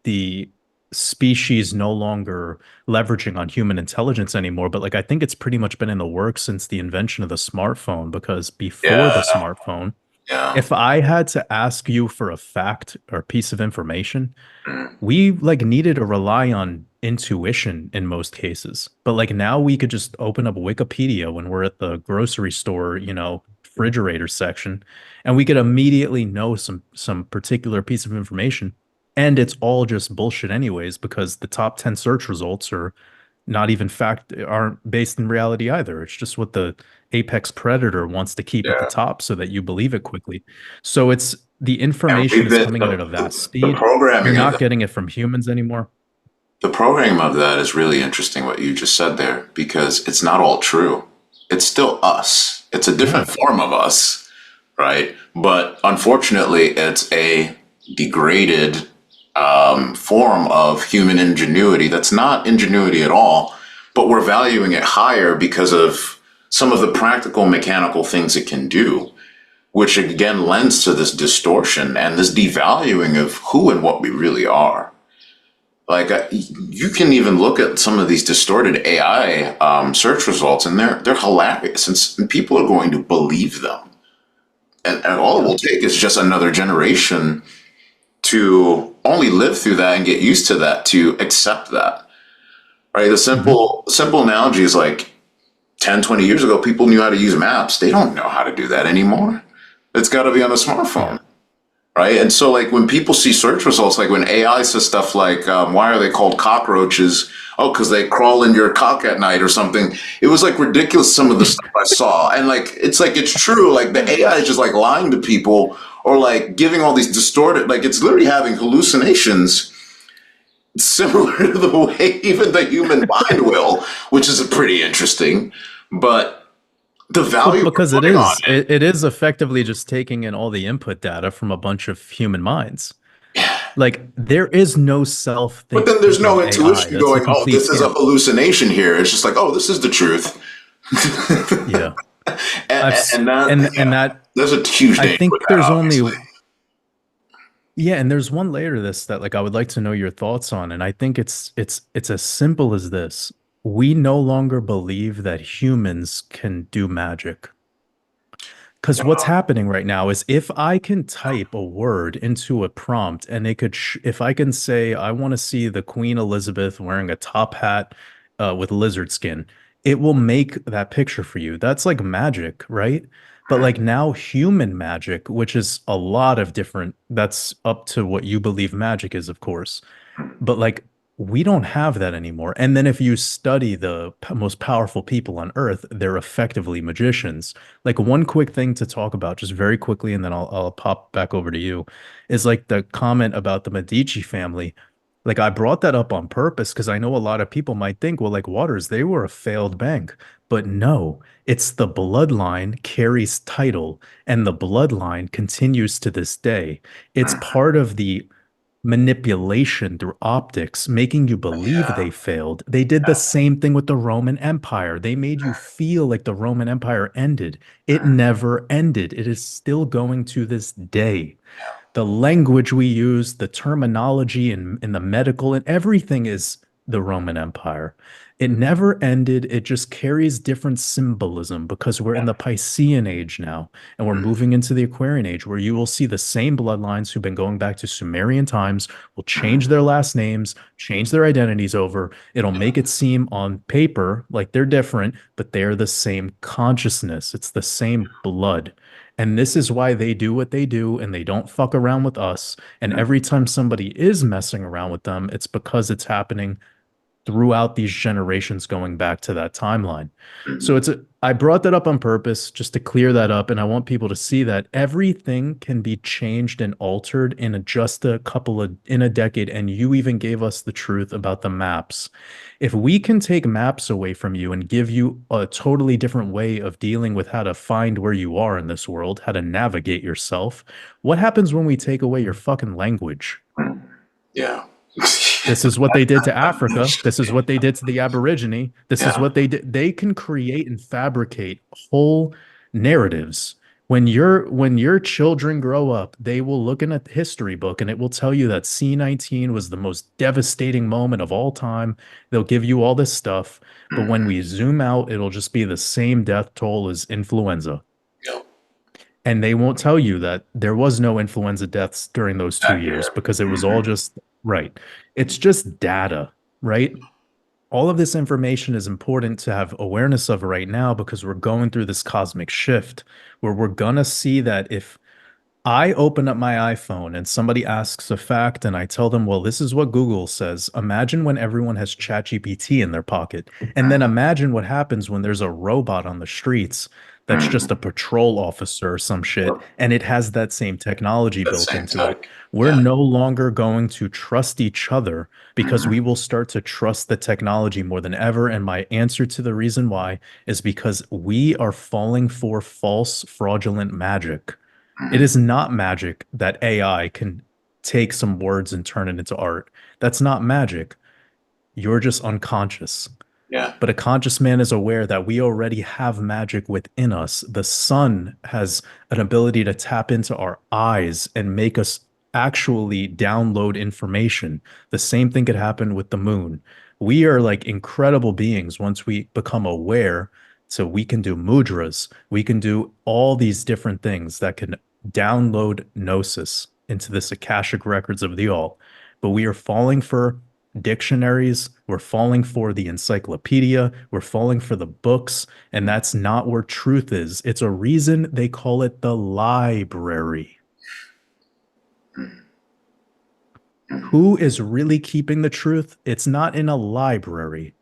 the species no longer leveraging on human intelligence anymore. But like I think it's pretty much been in the works since the invention of the smartphone, because before the yeah, smartphone, yeah. if I had to ask you for a fact or piece of information, Mm. we like needed to rely on intuition in most cases. But like now we could just open up Wikipedia when we're at the grocery store, refrigerator section, and we could immediately know some particular piece of information. And it's all just bullshit anyways, because the top 10 search results are not even fact aren't based in reality either. It's just what the apex predator wants to keep at the Yeah. top so that you believe it quickly. So it's the And information we've is been coming in at a vast the speed. You're programming of not that. getting it from humans anymore. The programming of that is really interesting. What you just said there, because it's not all true. It's still us. It's a Yeah. different form of us, right? But unfortunately, it's a degraded form of human ingenuity that's not ingenuity at all, but we're valuing it higher because of some of the practical mechanical things it can do, which again lends to this distortion and this devaluing of who and what we really are. Like you can even look at some of these distorted AI search results, and they're hilarious, and people are going to believe them. And all it Yeah. will take is just another generation to only live through that and get used to that, to accept that. Right? The Hmm. simple analogy is like 10, 20 years ago, people knew how to use maps. They don't know how to do that anymore. It's got to be on a Yeah. smartphone. Right. And so, like, when people see search results, like when AI says stuff like, why are they called cockroaches? Oh, because they crawl in your cock at night or something. It was like ridiculous, some of the stuff I saw. And like, it's true. Like, the AI is just like lying to people or like giving all these distorted, like, it's literally having hallucinations similar to the way even the human mind will, which is pretty interesting. But the Well, value because we're putting on it, it is effectively just taking in all the input data from a bunch of human minds. Like there is no but then there's no self-thinking AI. intuition That's a going, oh, complete this is a scam. hallucination here. It's just like, oh, this is the truth. Yeah. and, I've s- and that, and that there's a huge I danger with think that, there's obviously. only yeah, and there's one layer to this that like I would like to know your thoughts on, and I think it's as simple as this. We no longer believe that humans can do magic. Because what's happening right now is if I can type a word into a prompt and it could, if I can say, I want to see the Queen Elizabeth wearing a top hat with lizard skin, it will make that picture for you. That's like magic, right? But like now, human magic, which is a lot of different, that's up to what you believe magic is, of course. But like we don't have that anymore. And then if you study the most powerful people on earth, they're effectively magicians. Like one quick thing to talk about just very quickly and then I'll pop back over to you is like the comment about the Medici family. Like I brought that up on purpose because I know a lot of people might think, well, like Waters, they were a failed bank. But no, it's the bloodline carries title and the bloodline continues to this day. It's part of the manipulation through optics, making you believe Yeah. they failed. They did the same thing with the Roman Empire. They made you feel like the Roman Empire ended. It never ended. It is still going to this day. The language we use, the terminology in the medical and everything is the Roman Empire. It never ended. It just carries different symbolism because we're in the Piscean age now and we're moving into the Aquarian age where you will see the same bloodlines who've been going back to Sumerian times will change their last names, change their identities over. It'll make it seem on paper like they're different, but they're the same consciousness. It's the same blood. And this is why they do what they do and they don't fuck around with us. And every time somebody is messing around with them, it's because it's happening throughout these generations going back to that timeline. So Mhm. I brought that up on purpose just to clear that up. And I want people to see that everything can be changed and altered in just in a decade. And you even gave us the truth about the maps. If we can take maps away from you and give you a totally different way of dealing with how to find where you are in this world, how to navigate yourself, what happens when we take away your fucking language? Yeah. This is what they did to Africa. This is what they did to the Aborigine. This is Yeah. what they did. They can create and fabricate whole narratives. When your children grow up, they will look in a history book and it will tell you that C-19 was the most devastating moment of all time. They'll give you all this stuff, but when Mhm. we zoom out, it'll just be the same death toll as influenza. Yep. And they won't tell you that there was no influenza deaths during those 2 years Accurate. because it was all Mhm. just right. It's just data, right? All of this information is important to have awareness of right now because we're going through this cosmic shift where we're going to see that if I open up my iPhone and somebody asks a fact and I tell them, well, this is what Google says. Imagine when everyone has ChatGPT in their pocket. And then imagine what happens when there's a robot on the streets that's just Mhm. a patrol officer or some shit, Yep. and it has that same technology That built same into it. tech. We're Yeah. no longer going to trust each other because Mhm. we will start to trust the technology more than ever. And my answer to the reason why is because we are falling for false, fraudulent magic. It Mhm. is not magic that AI can take some words and turn it into art. That's not magic. You're just unconscious. Yeah. But a conscious man is aware that we already have magic within us. The sun has an ability to tap into our eyes and make us actually download information. The same thing could happen with the moon. We are like incredible beings once we become aware. So we can do mudras. We can do all these different things that can download gnosis into this Akashic records of the all. But we are falling for dictionaries, we're falling for the encyclopedia, we're falling for the books, and that's not where truth is. It's a reason they call it the library. Mhm. Who is really keeping the truth? It's not in a library.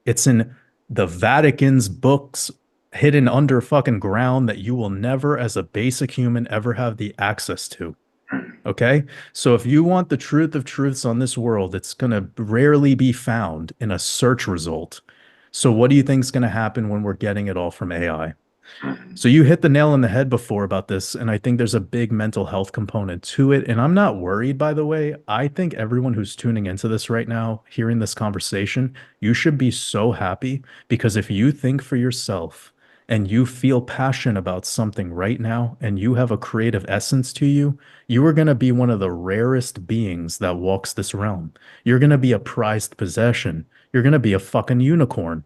It's in the Vatican's books hidden under fucking ground that you will never, as a basic human, ever have the access to. Okay. So if you want the truth of truths on this world, it's going to rarely be found in a search result. So what do you think is going to happen when we're getting it all from AI? Mhm. So you hit the nail on the head before about this, and I think there's a big mental health component to it. And I'm not worried, by the way. I think everyone who's tuning into this right now, hearing this conversation, you should be so happy because if you think for yourself and you feel passion about something right now and you have a creative essence to you, you are going to be one of the rarest beings that walks this realm. You're going to be a prized possession. You're going to be a fucking unicorn.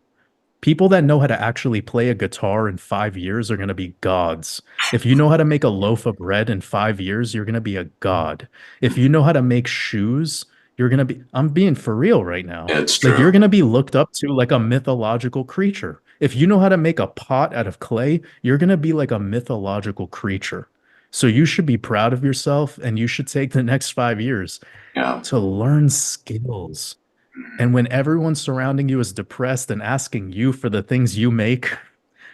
People that know how to actually play a guitar in 5 years are going to be gods. If you know how to make a loaf of bread in 5 years, you're going to be a god. If you know how to make shoes, you're going to be, I'm being for real right now. It's Like true. you're going to be looked up to like a mythological creature. If you know how to make a pot out of clay, you're going to be like a mythological creature. So you should be proud of yourself and you should take the next 5 years Yeah. to learn skills. And when everyone surrounding you is depressed and asking you for the things you make,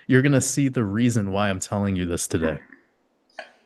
you're going to see the reason why I'm telling you this today.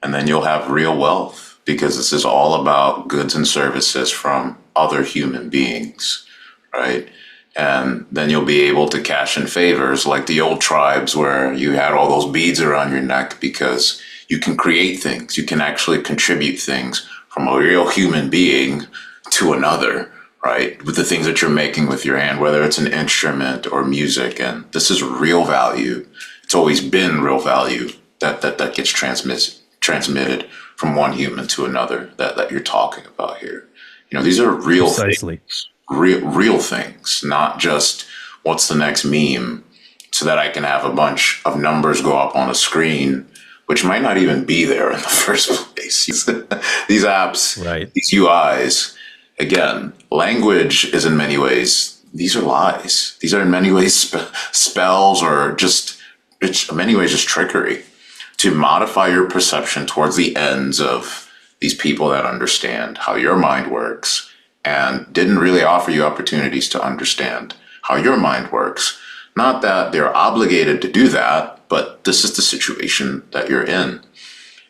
And then you'll have real wealth because this is all about goods and services from other human beings, right? And then you'll be able to cash in favors like the old tribes where you had all those beads around your neck because you can create things. You can actually contribute things from a real human being to another, right? With the things that you're making with your hand, whether it's an instrument or music. And this is real value. It's always been real value that gets transmitted from one human to another that you're talking about here. You know, these are real things, Precisely. real things, not just what's the next meme so that I can have a bunch of numbers go up on a screen, which might not even be there in the first place. These apps, Right. these UIs, again, language is in many ways, these are lies. These are in many ways spells or just, it's in many ways just trickery to modify your perception towards the ends of these people that understand how your mind works and didn't really offer you opportunities to understand how your mind works. Not that they're obligated to do that, but this is the situation that you're in.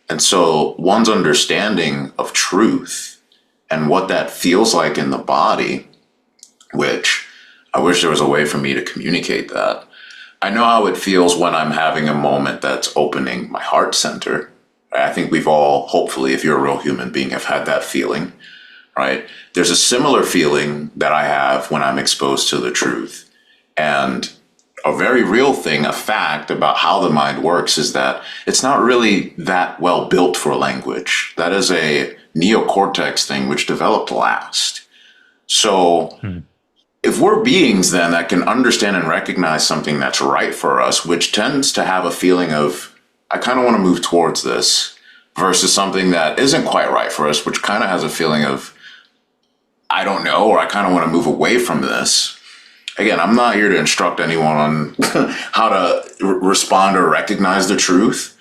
And so one's understanding of truth and what that feels like in the body, which I wish there was a way for me to communicate that. I know how it feels when I'm having a moment that's opening my heart center. I think we've all, hopefully, if you're a real human being, have had that feeling, right? There's a similar feeling that I have when I'm exposed to the truth. And a very real thing, a fact about how the mind works is that it's not really that well built for language. That is a neocortex thing which developed last. So if we're beings then that can understand and recognize something that's right for us, which tends to have a feeling of, I kind of want to move towards this, versus something that isn't quite right for us, which kind of has a feeling of, I don't know, or I kind of want to move away from this. Again, I'm not here to instruct anyone on how to respond or recognize the truth,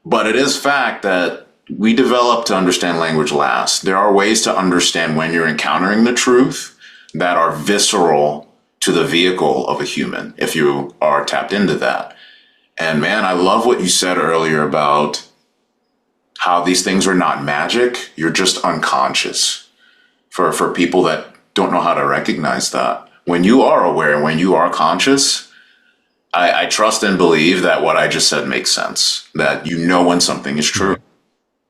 but it is fact that we develop to understand language last. There are ways to understand when you're encountering the truth that are visceral to the vehicle of a human, if you are tapped into that. And man, I love what you said earlier about how these things are not magic. You're just unconscious. For people that don't know how to recognize that. When you are aware, when you are conscious, I trust and believe that what I just said makes sense. That you know when something is true.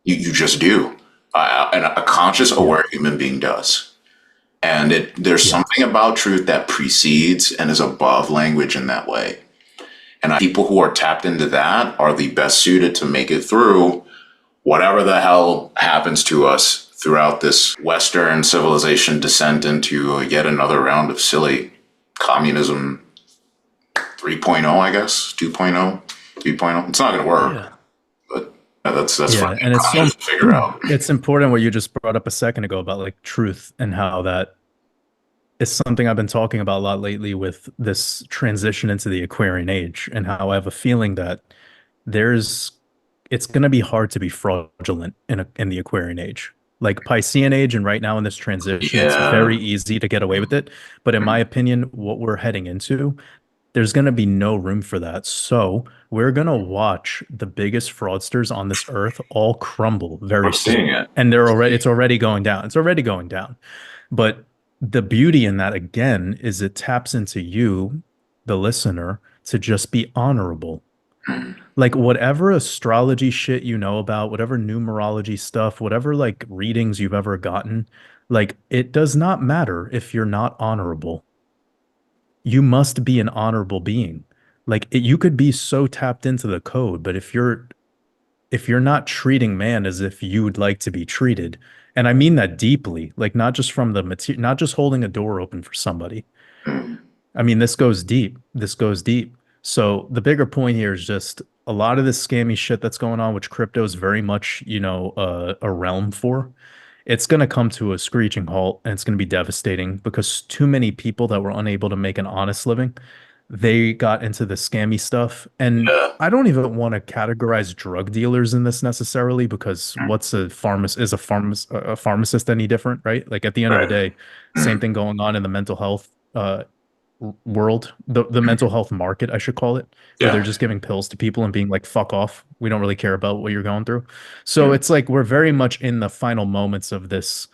You just do. And a conscious, aware human being does. And there's something about truth that precedes and is above language in that way. And people who are tapped into that are the best suited to make it through whatever the hell happens to us throughout this Western civilization descent into yet another round of silly communism 3.0, I guess, 2.0, 3.0. It's not going to work, but that's fine. And it's so, to figure out. It's important what you just brought up a second ago about like truth and how that is something I've been talking about a lot lately with this transition into the Aquarian age, and how I have a feeling that it's going to be hard to be fraudulent in the Aquarian age. Like Piscean age and right now in this transition, it's very easy to get away with it. But in my opinion, what we're heading into, there's going to be no room for that. So we're going to watch the biggest fraudsters on this earth all crumble very soon. And it's already going down. It's already going down. But the beauty in that, again, is it taps into you, the listener, to just be honorable. Like whatever astrology shit you know about, whatever numerology stuff, whatever like readings you've ever gotten, like it does not matter if you're not honorable. You must be an honorable being. Like you could be so tapped into the code, but if you're not treating man as if you would like to be treated, and I mean that deeply, like not just from the material, not just holding a door open for somebody. I mean, this goes deep. This goes deep. So the bigger point here is just a lot of this scammy shit that's going on, which crypto is very much, a realm for. It's going to come to a screeching halt, and it's going to be devastating because too many people that were unable to make an honest living, they got into the scammy stuff. And I don't even want to categorize drug dealers in this necessarily, because what's a pharmacist? Is a pharmacist any different, right? Like at the end of the day, same thing going on in the mental health world, the mental health market, I should call it, where they're just giving pills to people and being like, fuck off. We don't really care about what you're going through. So it's like we're very much in the final moments of this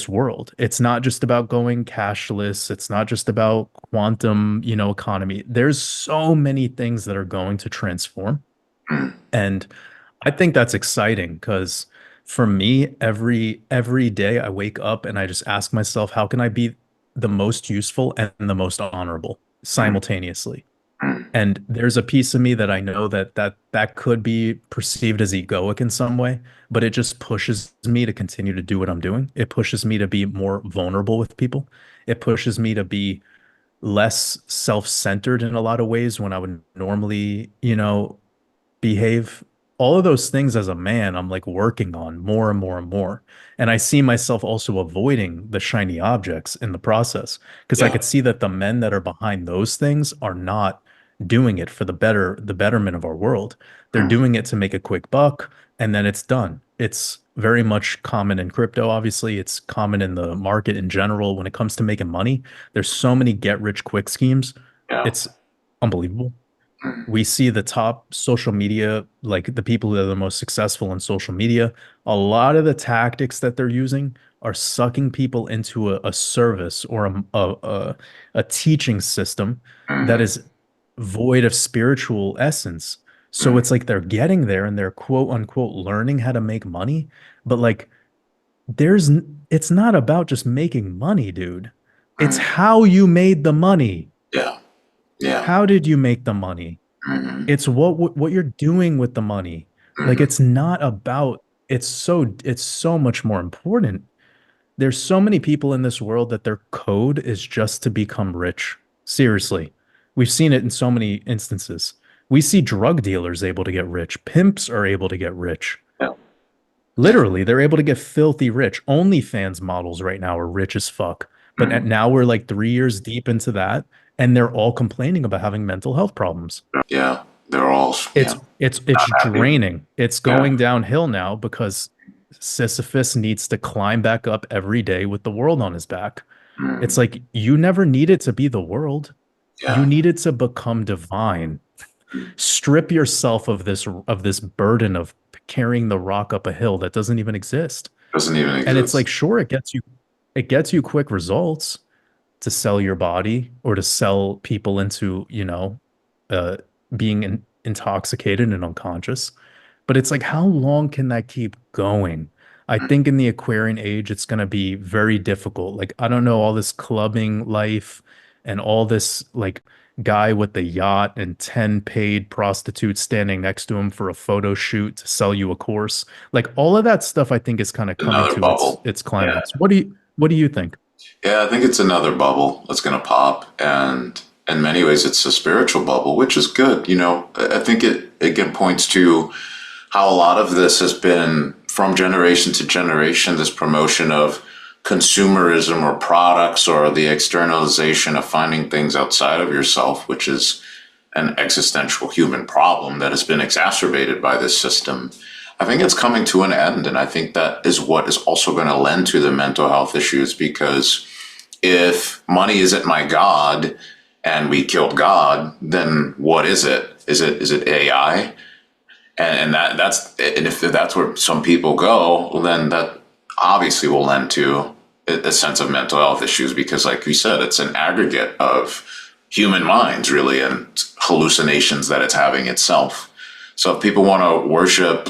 world. It's not just about going cashless. It's not just about quantum, economy. There's so many things that are going to transform. And I think that's exciting because for me, every day I wake up and I just ask myself, how can I be the most useful and the most honorable simultaneously? And there's a piece of me that I know that could be perceived as egoic in some way, but it just pushes me to continue to do what I'm doing. It pushes me to be more vulnerable with people. It pushes me to be less self-centered in a lot of ways when I would normally, behave. All of those things as a man, I'm like working on more and more and more. And I see myself also avoiding the shiny objects in the process because I could see that the men that are behind those things are not doing it for the betterment of our world. They're doing it to make a quick buck and then it's done. It's very much common in crypto. Obviously, it's common in the market in general. When it comes to making money, there's so many get rich quick schemes. Yeah. It's unbelievable. Mm, We see the top social media, like the people that are the most successful in social media, a lot of the tactics that they're using are sucking people into a service or a teaching system that mm, is void of spiritual essence. So mm, it's like they're getting there and they're quote unquote learning how to make money, but like it's not about just making money, dude. It's mm. how you made the money. Yeah. Yeah. How did you make the money? Mm, It's what you're doing with the money. Like mm. it's not about it's so much more important. There's so many people in this world that their code is just to become rich. Seriously. We've seen it in so many instances. We see drug dealers able to get rich. Pimps are able to get rich. Yeah. Yeah. Literally, they're able to get filthy rich. OnlyFans models right now are rich as fuck. But Mm. now we're like 3 years deep into that, and they're all complaining about having mental health problems. Yeah. They're all, It's yeah, it's not happy. draining. It's Yeah. going downhill now because Sisyphus needs to climb back up every day with the world on his back. It's Mm. like you never needed to be the world. You Yeah. needed to become divine. Mm. Strip yourself of this burden of carrying the rock up a hill that doesn't even exist. Doesn't even And it's exist. like, sure, it gets you quick results to sell your body or to sell people into, uh, being intoxicated and unconscious. But it's like, how long can that keep going? I Mm. think in the Aquarian age, it's going to be very difficult. Like, I don't know, all this clubbing life and all this like guy with the yacht and 10 paid prostitutes standing next to him for a photo shoot to sell you a course. Like all of that stuff, I think is kind of coming Another to its bubble. its Yeah. climax. What do you think? Yeah, I think it's another bubble that's going to pop. And in many ways, it's a spiritual bubble, which is good. I think it again points to how a lot of this has been from generation to generation, this promotion of consumerism or products or the externalization of finding things outside of yourself, which is an existential human problem that has been exacerbated by this system. I think it's coming to an end. And I think that is what is also going to lend to the mental health issues because if money isn't my God and we killed God, then what is it? Is it AI? And if that's where some people go, well, then that obviously will lend to a sense of mental health issues because, like we said, it's an aggregate of human minds, really, and hallucinations that it's having itself. So if people want to worship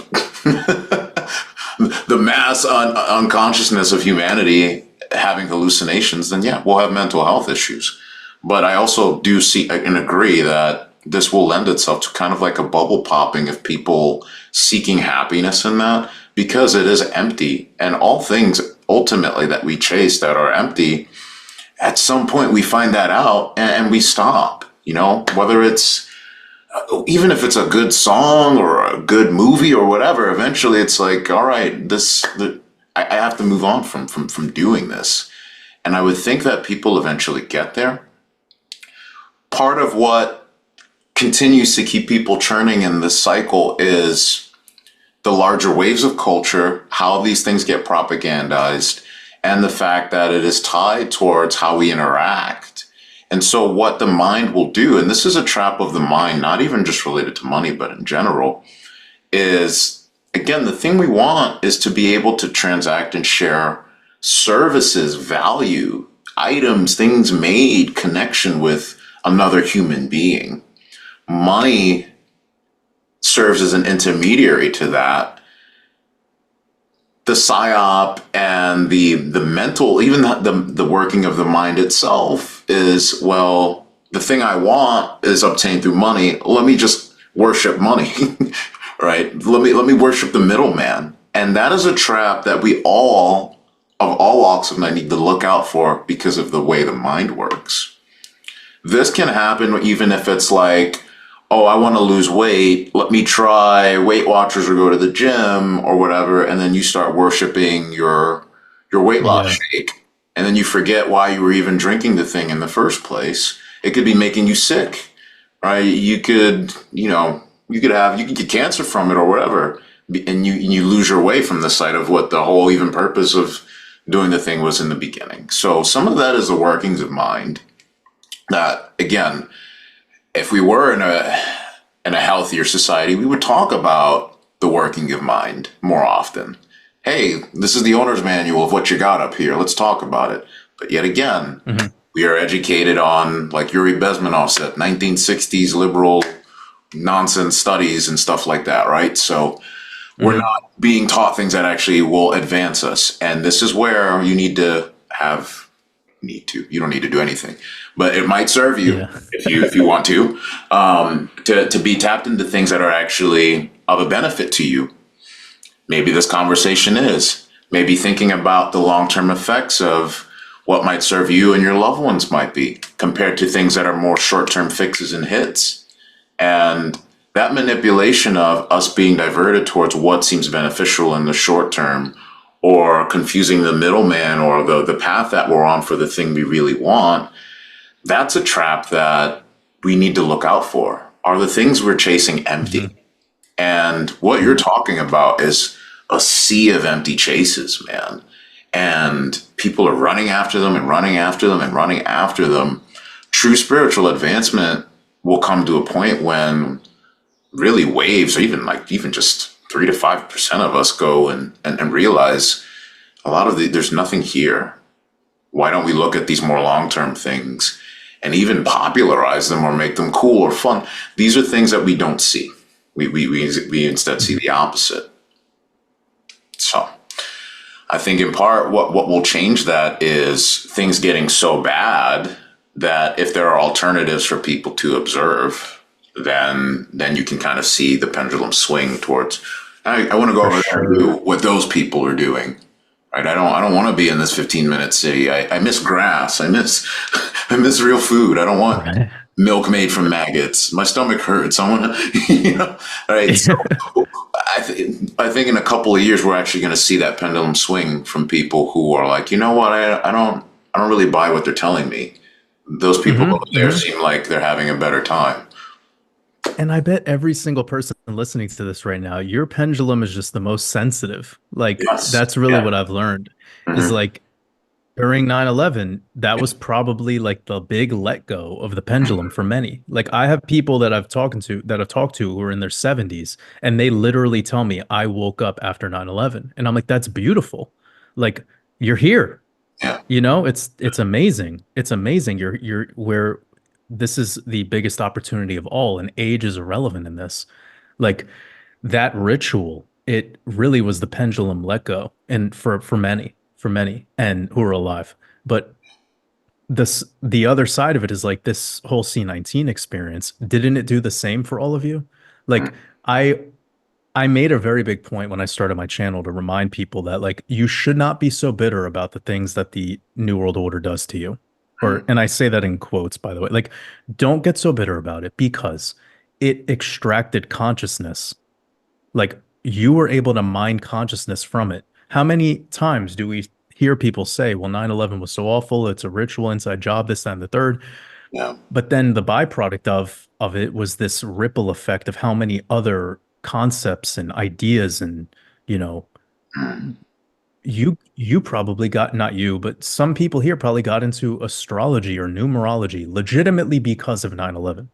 the mass unconsciousness of humanity having hallucinations, then yeah, we'll have mental health issues. But I also do see and agree that this will lend itself to kind of like a bubble popping of people seeking happiness in that because it is empty. And all things ultimately that we chase that are empty, at some point we find that out and we stop, whether it's even if it's a good song or a good movie or whatever, eventually it's like, all right, I have to move on from doing this. And I would think that people eventually get there. Part of what continues to keep people churning in this cycle is the larger waves of culture, how these things get propagandized, and the fact that it is tied towards how we interact. And so what the mind will do, and this is a trap of the mind, not even just related to money, but in general, is again, the thing we want is to be able to transact and share services, value, items, things made, connection with another human being. Money serves as an intermediary to that. The psyop and the mental, even the working of the mind itself is, well, the thing I want is obtained through money. Let me just worship money, right? Let me worship the middleman. And that is a trap that we all, of all walks of life, need to look out for because of the way the mind works. This can happen even if it's like, oh, I want to lose weight. Let me try Weight Watchers or go to the gym or whatever. And then you start worshiping your weight loss Yeah. shake. And then you forget why you were even drinking the thing in the first place. It could be making you sick, right? You could, You could get cancer from it or whatever, and you lose your way from the sight of what the whole even purpose of doing the thing was in the beginning. So some of that is the workings of mind. That again, if we were in a healthier society, we would talk about the working of mind more often. Hey, this is the owner's manual of what you got up here. Let's talk about it. But yet again, Mhm. we are educated on, like Yuri Bezmenov said, 1960s liberal nonsense studies and stuff like that, right? So we're Mhm. not being taught things that actually will advance us. And this is where you need to have you don't need to do anything, but it might serve you Yeah. if you want to be tapped into things that are actually of a benefit to you. Maybe this conversation is maybe thinking about the long-term effects of what might serve you and your loved ones might be compared to things that are more short-term fixes and hits. And that manipulation of us being diverted towards what seems beneficial in the short term or confusing the middleman or the path that we're on for the thing we really want, that's a trap that we need to look out for. Are the things we're chasing empty? Mhm. And what you're talking about is a sea of empty chases, man. And people are running after them and running after them and running after them. True spiritual advancement will come to a point when really waves, or even just 3 to 5% of us go and realize a lot of there's nothing here. Why don't we look at these more long-term things and even popularize them or make them cool or fun? These are things that we don't see. We instead see Mhm. the opposite. So I think in part what will change that is things getting so bad that if there are alternatives for people to observe, then you can kind of see the pendulum swing towards I want to go For over there and do sure. what those people are doing. Right? I don't want to be in this 15-minute city. I miss grass. I miss I miss real food. I don't want Right. milk made from maggots. My stomach hurts. I want to, All right. So I think in a couple of years we're actually going to see that pendulum swing from people who are like, you know what, I don't really buy what they're telling me. Those people Hmm. over there Hmm. seem like they're having a better time. And I bet every single person listening to this right now, your pendulum is just the most sensitive. Like Yes. that's really Yeah. what I've learned is Hmm. like during 9/11, that was probably like the big let go of the pendulum for many. Like I have people that I've talked to who are in their 70s and they literally tell me I woke up after 9/11. And I'm like, that's beautiful. Like you're here. Yeah. You know, it's amazing. It's amazing. You're where this is the biggest opportunity of all, and age is irrelevant in this. Like that ritual, it really was the pendulum let go, and for many, and who are alive. But the other side of it is like this whole C19 experience. Didn't it do the same for all of you? Like I I made a very big point when I started my channel to remind people that like you should not be so bitter about the things that the New World Order does to you. Or and I say that in quotes by the way. Like don't get so bitter about it because it extracted consciousness. Like you were able to mine consciousness from it. How many times do we hear people say, well, 9/11 was so awful, it's a ritual inside job, this, that, and the third. Yeah. But then the byproduct of it was this ripple effect of how many other concepts and ideas and you know you probably got not you but some people here probably got into astrology or numerology legitimately because of 9/11.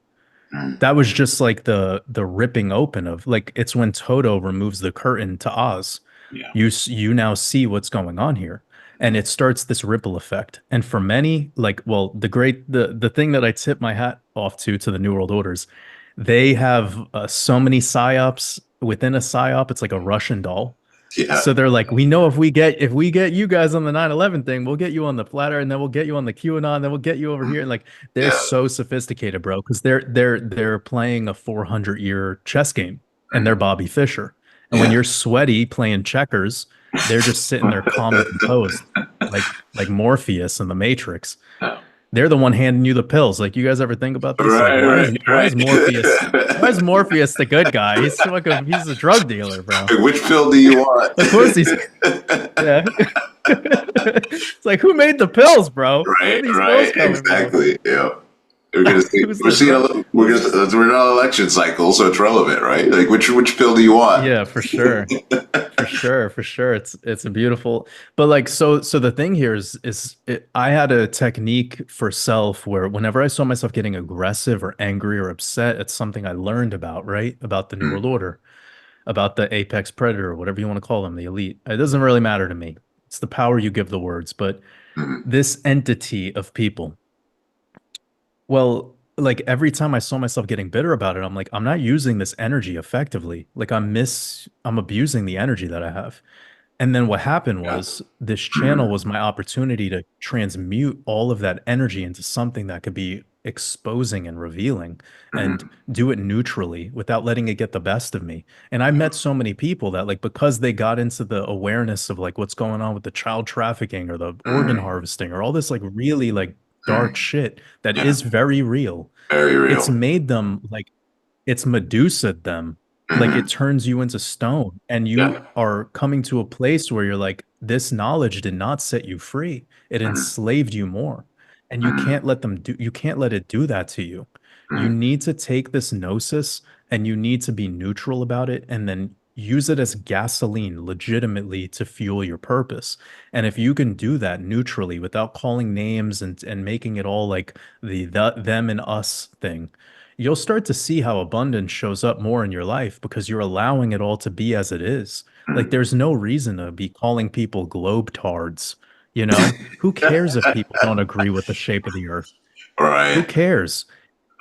That was just like the ripping open of like it's when Toto removes the curtain to Oz. Yeah. You now see what's going on here. And it starts this ripple effect. And for many, like, well, the thing that I tip my hat off to the New World Orders, they have so many psyops within a psyop. It's like a Russian doll. Yeah. So they're like, we know if we get you guys on the 9/11 thing, we'll get you on the flatter, and then we'll get you on the QAnon, then we'll get you over here. And like they're Yeah. so sophisticated, bro, because they're playing a 400-year chess game and they're Mhm. Bobby Fischer. And when Yeah. you're sweaty playing checkers, they're just sitting there calm and composed, like Morpheus in the Matrix. Yeah. They're the one handing you the pills. Like, you guys ever think about this? Like, Right. Right. why is Morpheus why is Right. Morpheus the good guy? He's a drug dealer, bro. Which pill do you want? Of course he's yeah. It's like who made the pills, bro? Where are Right, these pills right, coming from? exactly. Yeah, We're gonna see. Who's the drug? We're not election cycle, so it's relevant, right? Like, which pill do you want? Yeah, for sure. For sure, for sure. It's a beautiful, but like so the thing here I had a technique for self where whenever I saw myself getting aggressive or angry or upset, it's something I learned about, right? About the New Mm, World Order, about the apex predator, whatever you want to call them, the elite. It doesn't really matter to me. It's the power you give the words, but mm, this entity of people. Well, like every time I saw myself getting bitter about it, I'm like, I'm not using this energy effectively. Like I'm abusing the energy that I have. And then what happened yeah. was this channel Mm, was my opportunity to transmute all of that energy into something that could be exposing and revealing and mm, do it neutrally without letting it get the best of me. And I met so many people that like because they got into the awareness of like what's going on with the child trafficking or the organ mm, harvesting or all this like really like dark mm. shit that Yeah, is very real. very It's real. made them like it's Medusa them. Like it Mm, turns you into stone and you yeah. are coming to a place where you're like, this knowledge did not set you free. It Mm, enslaved you more. And mm, you can't let it do that to you. You mm, need to take this gnosis and you need to be neutral about it and then use it as gasoline legitimately to fuel your purpose. And if you can do that neutrally without calling names and making it all like the them and us thing, you'll start to see how abundance shows up more in your life because you're allowing it all to be as it is. Like mm. there's no reason to be calling people globetards, you know? Who cares if people don't agree with the shape of the earth? Who Right. cares?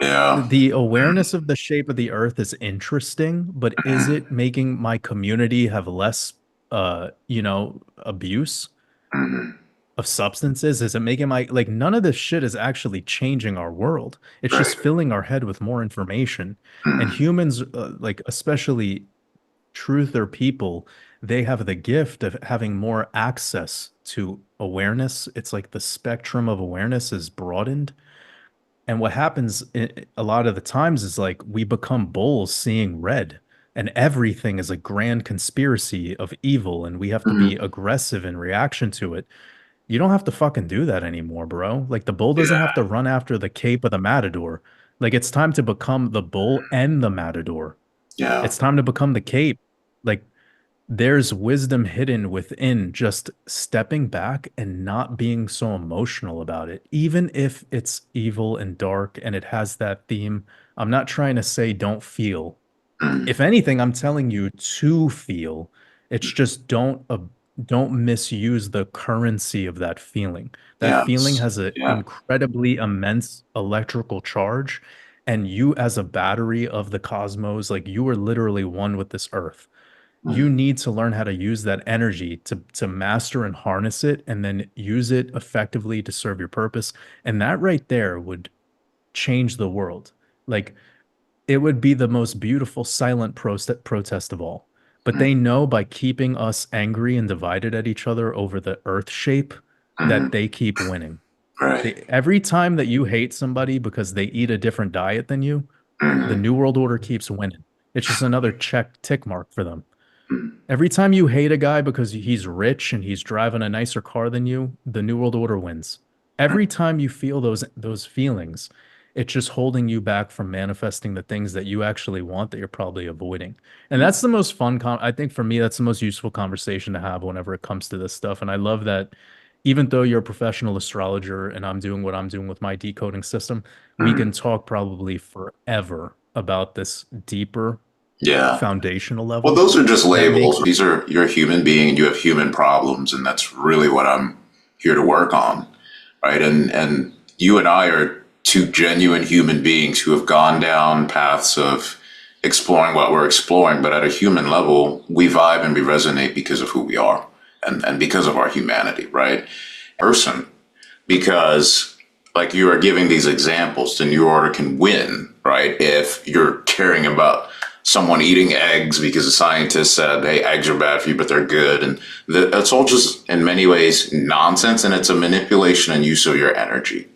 Yeah. The awareness of the shape of the earth is interesting, but is Mm, it making my community have less abuse mm, of substances? Is it making my like none of this shit is actually changing our world. It's right. just filling our head with more information. And Mm, humans, like especially truther people, they have the gift of having more access to awareness. It's like the spectrum of awareness is broadened. And what happens a lot of the times is like we become bulls seeing red. And everything is a grand conspiracy of evil, and we have to be mm. aggressive in reaction to it. You don't have to fucking do that anymore, bro. Like the bull doesn't have Yeah. to run after the cape of the matador. Like it's time to become the bull and the matador. Yeah. It's time to become the cape. Like there's wisdom hidden within just stepping back and not being so emotional about it, even if it's evil and dark and it has that theme. I'm not trying to say don't feel. Mm. If anything, I'm telling you to feel. It's just don't misuse the currency of that feeling. That feeling Yes. has an Yeah. incredibly immense electrical charge, and you as a battery of the cosmos, like you are literally one with this earth. You Mm, need to learn how to use that energy to master and harness it and then use it effectively to serve your purpose. And that right there would change the world. Like it would be the most beautiful silent protest of all. But they mm, know by keeping us angry and divided at each other over the earth shape that mm. they keep winning. Right. Every time that you hate somebody because they eat a different diet than you, the Mm, New World Order keeps winning. It's just another tick mark for them. mm, Every time you hate a guy because he's rich and he's driving a nicer car than you, the New World Order wins. mm, Every time you feel those feelings, it's just holding you back from manifesting the things that you actually want that you're probably avoiding. And mm, that's the most I think for me that's the most useful conversation to have whenever it comes to this stuff. And I love that even though you're a professional astrologer and I'm doing what I'm doing with my decoding system, we can mm. talk probably forever about this deeper Yeah. foundational Well, level those are just that makes labels. These are, you're a human being and you have human problems, and that's really what I'm here to work on, right? And you and I are two genuine human beings who have gone down paths of exploring what we're exploring, but at a human level, we vibe and we resonate because of who we are and because of our humanity, right? Person, because like you are giving these examples, the New Order can win, right? If you're caring about someone eating eggs because a scientist said, hey, eggs are bad for you, but they're good. And that's all just in many ways nonsense, and it's a manipulation and use of your energy.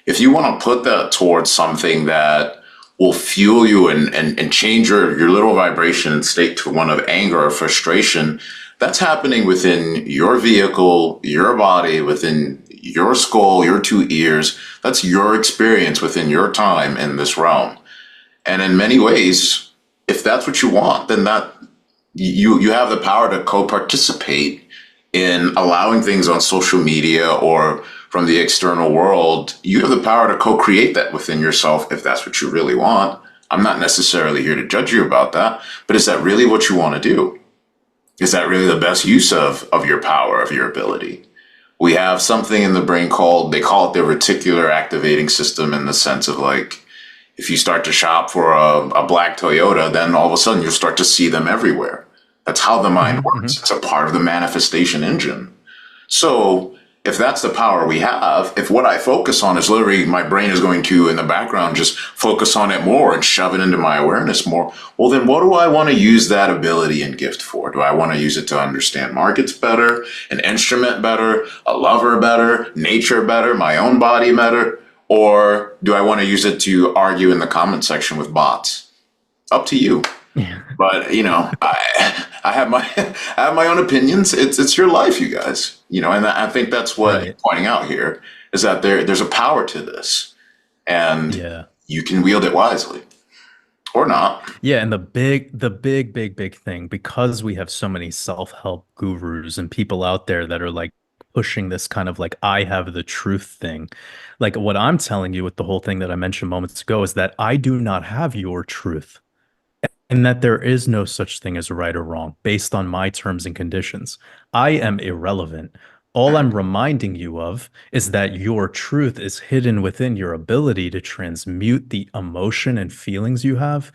If you want to put that towards something that will fuel you and change your little vibration and state to one of anger or frustration, that's happening within your vehicle, your body, within your skull, your two ears. That's your experience within your time in this realm. And in many ways, if that's what you want, then that you have the power to co-participate in allowing things on social media or from the external world. You have the power to co-create that within yourself if that's what you really want. I'm not necessarily here to judge you about that, but is that really what you want to do? Is that really the best use of your power, of your ability? We have something in the brain called, they call it the reticular activating system, in the sense of like, if you start to shop for a black Toyota, then all of a sudden you'll start to see them everywhere. That's how the mind works. It's a part of the manifestation engine. So if that's the power we have, if what I focus on is literally my brain is going to, in the background, just focus on it more and shove it into my awareness more, well, then what do I want to use that ability and gift for? Do I want to use it to understand markets better, an instrument better, a lover better, nature better, my own body better? Or do I want to use it to argue in the comment section with bots? Up to you. Yeah. But I have my I have my own opinions. It's your life, you guys. And I think that's what Right. you're pointing out here is that there's a power to this, and Yeah. you can wield it wisely or not. Yeah, and the big thing, because we have so many self-help gurus and people out there that are like pushing this kind of like I have the truth thing. Like what I'm telling you with the whole thing that I mentioned moments ago is that I do not have your truth. And that there is no such thing as right or wrong based on my terms and conditions. I am irrelevant. All I'm reminding you of is that your truth is hidden within your ability to transmute the emotion and feelings you have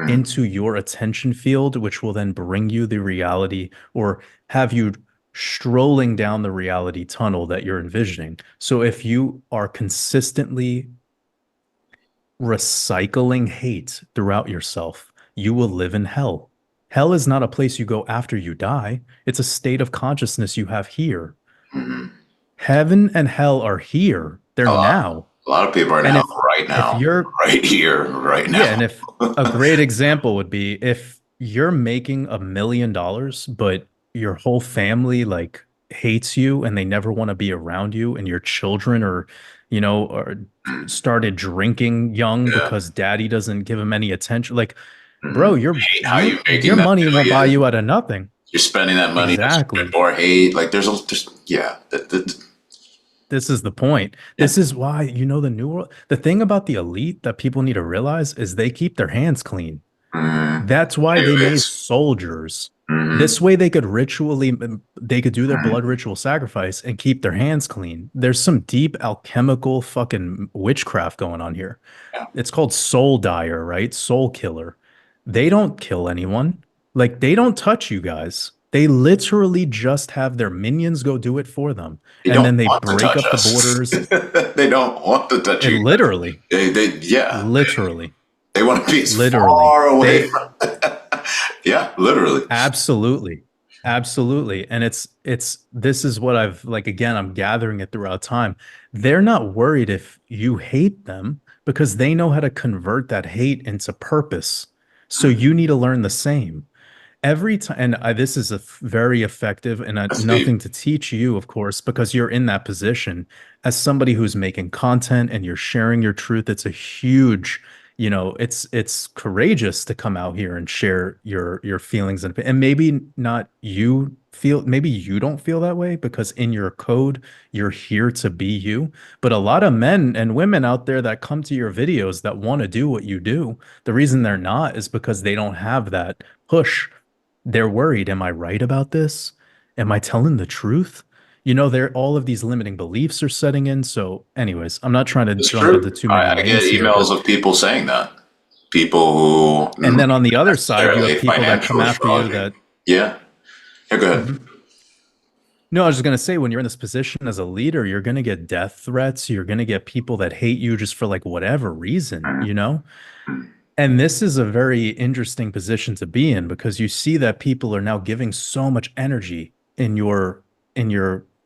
into your attention field, which will then bring you the reality or have you strolling down the reality tunnel that you're envisioning. So if you are consistently recycling hate throughout yourself, you will live in hell. Hell is not a place you go after you die. It's a state of consciousness you have here. Mhm. Heaven and hell are here. They're A lot, now. a lot of people are And now, right if now, you're right here, right yeah, now. and if a great example would be if you're making $1 million, but your whole family like hates you and they never want to be around you, and your children are started drinking young Yeah. because daddy doesn't give them any attention. Like, bro, Mhm. Hate how you your making that money won't buy million. you out of nothing. You're spending that money to spread Exactly. more hate. Like yeah. This is the point. Yeah. This is why, the new world. The thing about the elite that people need to realize is they keep their hands clean. Mhm. That's why they made Anyways. soldiers. Mhm. This way they could do their blood ritual sacrifice and keep their hands clean. There's some deep alchemical fucking witchcraft going on here. Yeah. It's called soul dyer, right? Soul killer. They don't kill anyone. Like they don't touch you guys. They literally just have their minions go do it for them. They And don't then they want to break touch up the us. borders. They don't want to touch It you. literally, Yeah. literally, They want to be as literally. far away They from. Yeah, literally. Absolutely. Absolutely. And it's this is what I've like again, I'm gathering it throughout time. They're not worried if you hate them because they know how to convert that hate into purpose. So you need to learn the same. Every time, and this is very effective, and That's deep. nothing to teach you, of course, because you're in that position as somebody who's making content and you're sharing your truth. It's a huge, it's courageous to come out here and share your feelings and maybe not you feel, maybe you don't feel that way because in your code you're here to be you. But a lot of men and women out there that come to your videos that want to do what you do, the reason they're not is because they don't have that push. They're worried. Am I right about this? Am I telling the truth? There all of these limiting beliefs are setting in. So, anyways, I'm not trying to It's jump into true. too many I get lanes here, but emails of people saying that. People who and then on the other side, you have necessarily people that come financial after you astrology. that Yeah. Yeah, go ahead. Mhm. No, I was just going to say, when you're in this position as a leader, you're going to get death threats. You're going to get people that hate you just for like whatever reason, Mhm. you know? And this is a very interesting position to be in because you see that people are now giving so much energy in your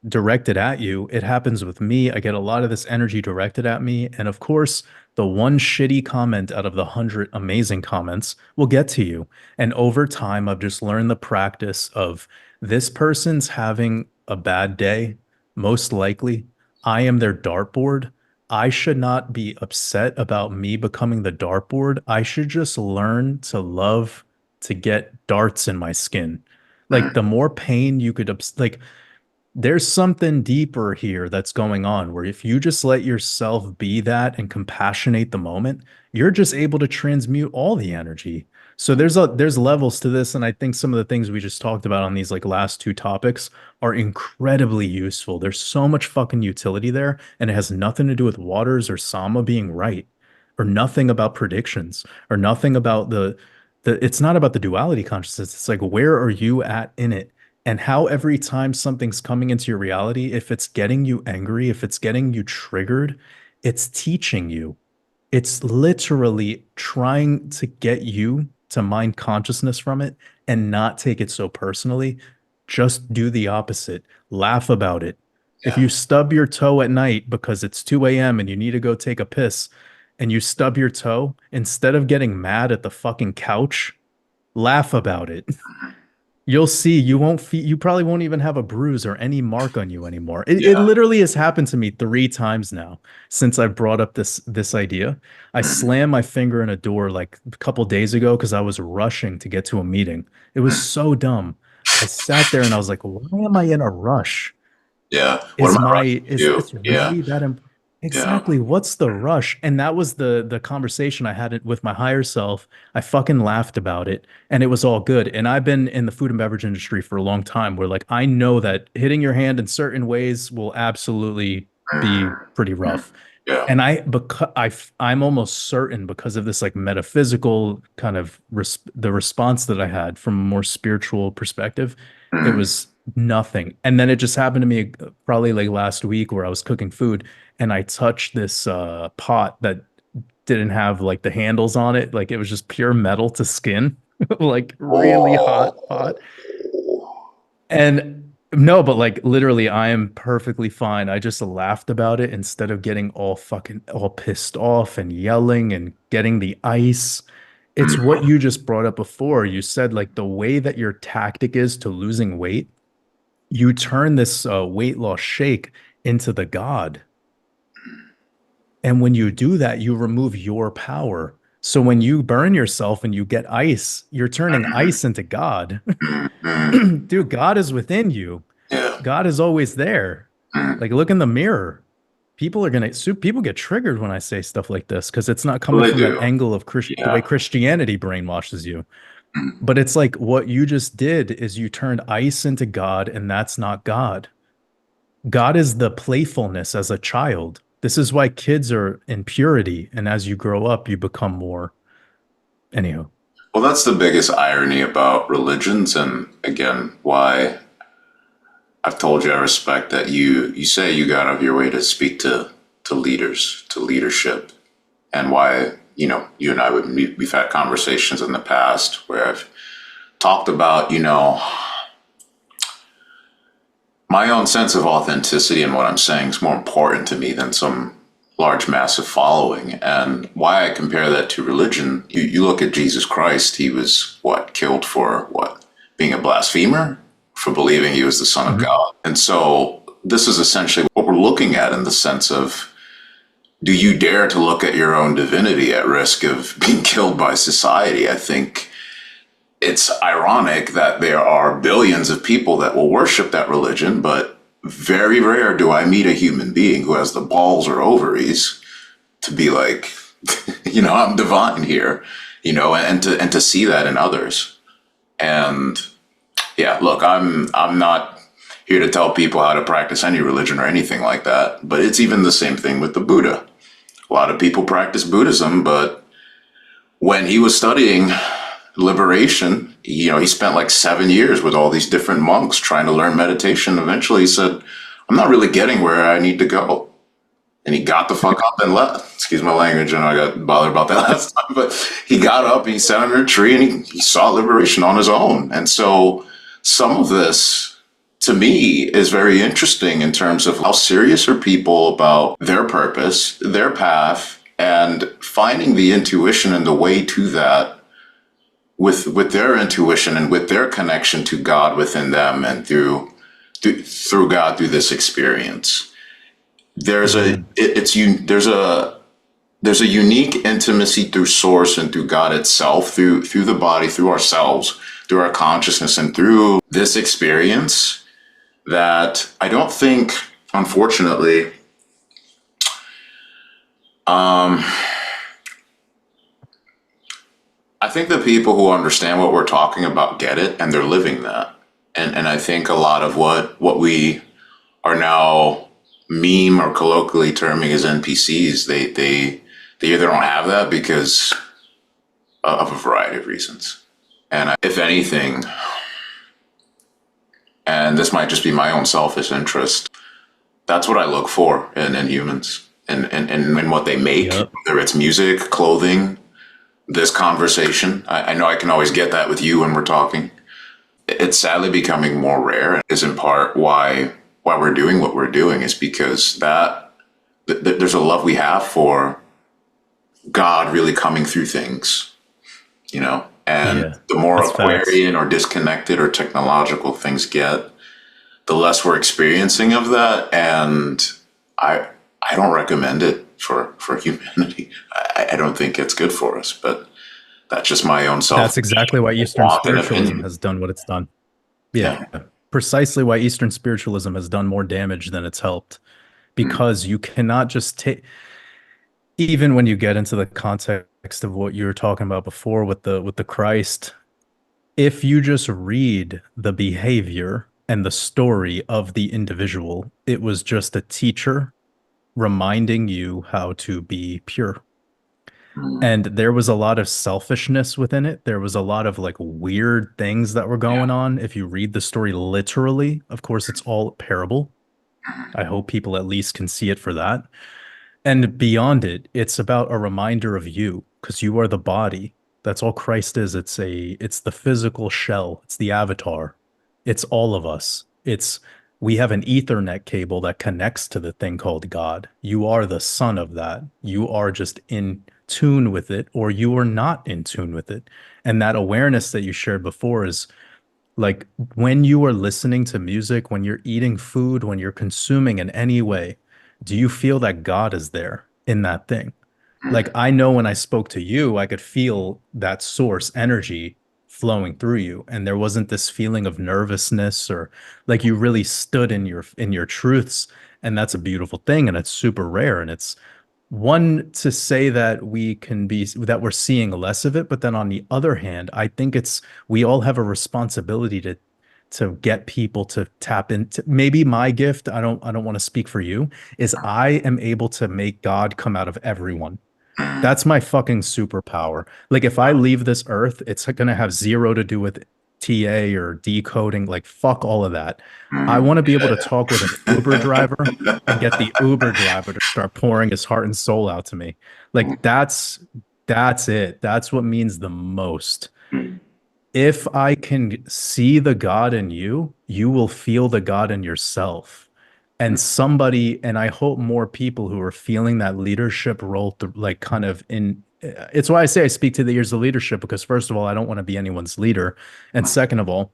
directed at you. It happens with me. I get a lot of this energy directed at me. And of course, the one shitty comment out of the 100 amazing comments will get to you. And over time, I've just learned the practice of this person's having a bad day, most likely. I am their dartboard. I should not be upset about me becoming the dartboard. I should just learn to love to get darts in my skin. Like the more pain you could, like there's something deeper here that's going on where if you just let yourself be that and compassionate the moment, you're just able to transmute all the energy. So there's levels to this, and I think some of the things we just talked about on these like last two topics are incredibly useful. There's so much fucking utility there, and it has nothing to do with waters or Sama being right, or nothing about predictions, or nothing about the it's not about the duality consciousness. It's like where are you at in it? And how every time something's coming into your reality, if it's getting you angry, if it's getting you triggered, it's teaching you. It's literally trying to get you to mind consciousness from it and not take it so personally. Just do the opposite. Laugh about it. If Yeah. you stub your toe at night because it's 2 a.m. and you need to go take a piss and you stub your toe, instead of getting mad at the fucking couch, laugh about it. You'll see you won't feel you probably won't even have a bruise or any mark on you anymore. It Yeah. literally has happened to me 3 times now since I brought up this idea. I slammed my finger in a door like a couple days ago because I was rushing to get to a meeting. It was so dumb. I sat there and I was like, why am I in a rush? Yeah. What am I rushing to Is do? this Yeah. really that Yeah. exactly? What's the rush? And that was the conversation I had it with my higher self. I fucking laughed about it and it was all good. And I've been in the food and beverage industry for a long time where like I know that hitting your hand in certain ways will absolutely be pretty rough. Yeah. And I'm almost certain because of this like metaphysical kind of the response that I had from a more spiritual perspective, it was nothing. And then it just happened to me probably like last week where I was cooking food and I touched this pot that didn't have like the handles on it. Like it was just pure metal to skin, like really hot pot. Oh. And no, but like literally, I am perfectly fine. I just laughed about it instead of getting all fucking all pissed off and yelling and getting the ice. It's what you just brought up before. You said like the way that your tactic is to losing weight, you turn this weight loss shake into the god. And when you do that, you remove your power. So when you burn yourself and you get ice, you're turning ice into God. Dude, God is within you. Yeah. God is always there. Like look in the mirror. People get triggered when I say stuff like this because it's not Well, coming they from that do. angle of the way Yeah. Christianity brainwashes you. But it's like what you just did is you turned ice into God, and that's not God. God is the playfulness as a child. This is why kids are in purity, and as you grow up, you become more. Anyhow, Well, that's the biggest irony about religions, and again, why I've told you I respect that you say you got out of your way to speak to leaders, to leadership, and why you and I we've had conversations in the past where I've talked about my own sense of authenticity and what I'm saying is more important to me than some large massive following. And why I compare that to religion, you look at Jesus Christ, he was what, killed for what, being a blasphemer, for believing he was the son of God. And so this is essentially what we're looking at in the sense of, do you dare to look at your own divinity at risk of being killed by society? I think it's ironic that there are billions of people that will worship that religion, but very rare do I meet a human being who has the balls or ovaries to be like, I'm divine here, and to see that in others. And yeah, look, I'm not here to tell people how to practice any religion or anything like that, but it's even the same thing with the Buddha. A lot of people practice Buddhism, but when he was studying liberation, he spent like 7 years with all these different monks trying to learn meditation. Eventually he said, I'm not really getting where I need to go. And he got the fuck up and left. Excuse my language, and I got bothered about that last time, but he got up and he sat under a tree and he saw liberation on his own. And so some of this, to me, is very interesting in terms of how serious are people about their purpose, their path, and finding the intuition and the way to that with their intuition and with their connection to God within them and through God through this experience. there's a Mm, it, it's you there's a unique intimacy through source and through God itself, through the body, through ourselves, through our consciousness, and through this experience that I don't think, unfortunately, um, I think the people who understand what we're talking about get it, and they're living that. And I think a lot of what we are now meme or colloquially terming as NPCs, they either don't have that because of a variety of reasons. And if anything, and this might just be my own selfish interest, that's what I look for in humans and in what they make, yep. whether it's music, clothing, this conversation. I know I can always get that with you when we're talking. It's sadly becoming more rare, and is in part why we're doing what we're doing, is because there's a love we have for God really coming through things, you know. And Yeah. the more That's facts. Aquarian or disconnected or technological things get, the less we're experiencing of that. And I I don't recommend it for humanity. I don't think it's good for us, but that's just my own self That's exactly why Eastern want and spiritualism opinion. has done what it's done. Yeah. Yeah. Precisely why Eastern spiritualism has done more damage than it's helped. Mm. Because you cannot just take, even when you get into the context of what you were talking about before with the Christ, if you just read the behavior and the story of the individual, it was just a teacher reminding you how to be pure. Mm. And there was a lot of selfishness within it. There was a lot of like weird things that were Yeah. going on. If you read the story literally, of course, it's all parable. I hope people at least can see it for that. And beyond it, it's about a reminder of you because you are the body. That's all Christ is. It's the physical shell. It's the avatar. It's all of us. It's we have an Ethernet cable that connects to the thing called God. You are the son of that. You are just in tune with it, or you are not in tune with it. And that awareness that you shared before is like when you are listening to music, when you're eating food, when you're consuming in any way, do you feel that God is there in that thing? Like Mm. I know when I spoke to you, I could feel that source energy flowing through you. And there wasn't this feeling of nervousness or like you really stood in your truths. And that's a beautiful thing. And it's super rare. And it's one to say that we can be that we're seeing less of it, but then on the other hand, I think it's we all have a responsibility to get people to tap into maybe my gift. I don't want to speak for you, is I am able to make God come out of everyone. Mm. That's my fucking superpower. Like if I leave this earth, it's gonna have zero to do with TA or decoding. Like fuck all of that. I Mm. want to be able to talk with an Uber driver and get the Uber driver to start pouring his heart and soul out to me. Like that's it. That's what means the most. Mm. If I can see the God in you, you will feel the God in yourself. And somebody, and I hope more people who are feeling that leadership role, like kind of in, it's why I say I speak to the ears of leadership, because first of all, I don't want to be anyone's leader. And second of all,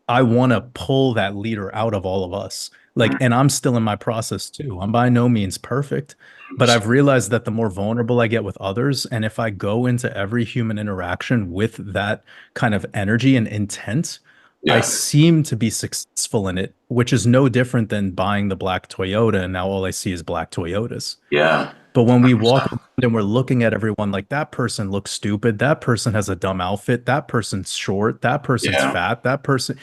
I want to pull that leader out of all of us. Like, and I'm still in my process too. I'm by no means perfect, but I've realized that the more vulnerable I get with others, and if I go into every human interaction with that kind of energy and intent, I Yeah. seem to be successful in it, which is no different than buying the black Toyota. And now all I see is black Toyotas. Yeah. But when we walk around and we're looking at everyone like that person looks stupid, that person has a dumb outfit, that person's short, that person's Yeah. fat, that person,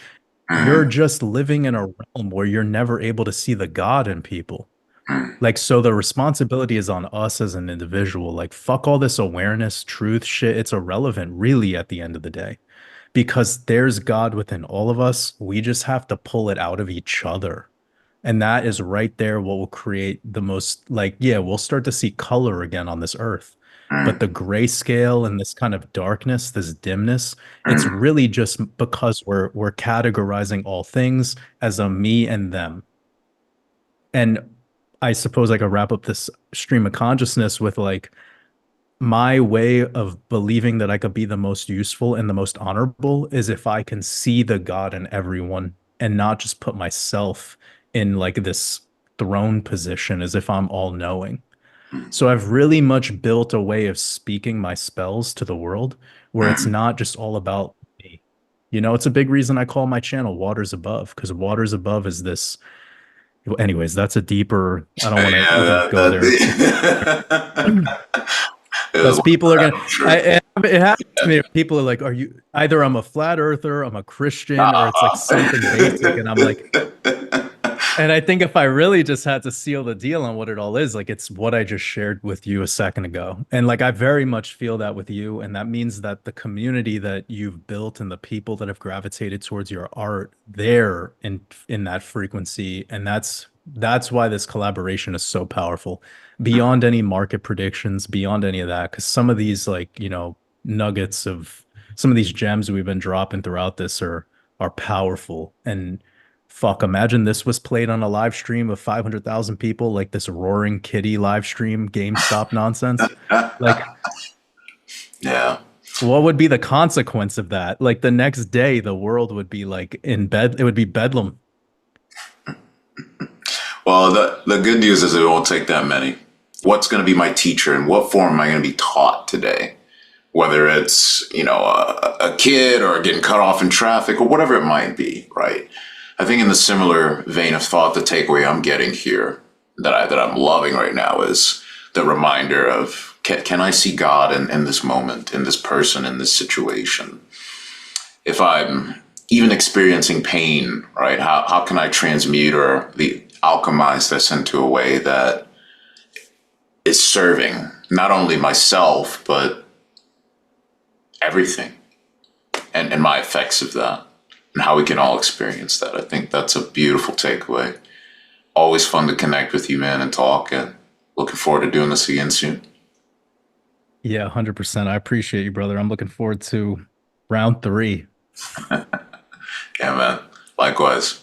you're Mm. just living in a realm where you're never able to see the God in people. Mm. Like, so the responsibility is on us as an individual. Like, fuck all this awareness, truth shit. It's irrelevant, really, at the end of the day, because there's God within all of us. We just have to pull it out of each other. And that is right there what will create the most, like, yeah, we'll start to see color again on this earth. But Mm. the grayscale and this kind of darkness, this dimness, it's Mm. really just because we're categorizing all things as a me and them. And I suppose I could wrap up this stream of consciousness with like my way of believing that I could be the most useful and the most honorable is if I can see the God in everyone and not just put myself in like this throne position as if I'm all knowing. So I've really much built a way of speaking my spells to the world where it's Mhm. not just all about me. You know, it's a big reason I call my channel Waters Above, because Waters Above is this. Well, anyways, that's a deeper, I don't want to Yeah, even go there. there's a Because lot people to are that, gonna, I'm sure. it happens to me. People are like, "Are you either I'm a flat earther, I'm a Christian, or it's like something basic?" And I'm like, and I think if I really just had to seal the deal on what it all is, like it's what I just shared with you a second ago. And like I very much feel that with you. And that means that the community that you've built and the people that have gravitated towards your art, they're in that frequency. And that's why this collaboration is so powerful. Beyond any market predictions, beyond any of that. Because some of these like, nuggets of some of these gems we've been dropping throughout this are powerful. And fuck, imagine this was played on a live stream of 500,000 people, like this Roaring Kitty live stream GameStop nonsense. Like, Yeah. what would be the consequence of that? Like, the next day, the world would be like in bed. It would be bedlam. Well, the good news is it won't take that many. What's going to be my teacher and what form am I going to be taught today? Whether it's, a kid or getting cut off in traffic or whatever it might be, right? I think in the similar vein of thought, the takeaway I'm getting here that I'm loving right now is the reminder of can I see God in this moment, in this person, in this situation? If I'm even experiencing pain, right? How can I transmute or alchemize this into a way that is serving not only myself but everything and my effects of that and how we can all experience that. I think that's a beautiful takeaway. Always fun to connect with you, man, and talk, and looking forward to doing this again soon. Yeah, 100%. I appreciate you, brother. I'm looking forward to round three. Yeah, man. Likewise.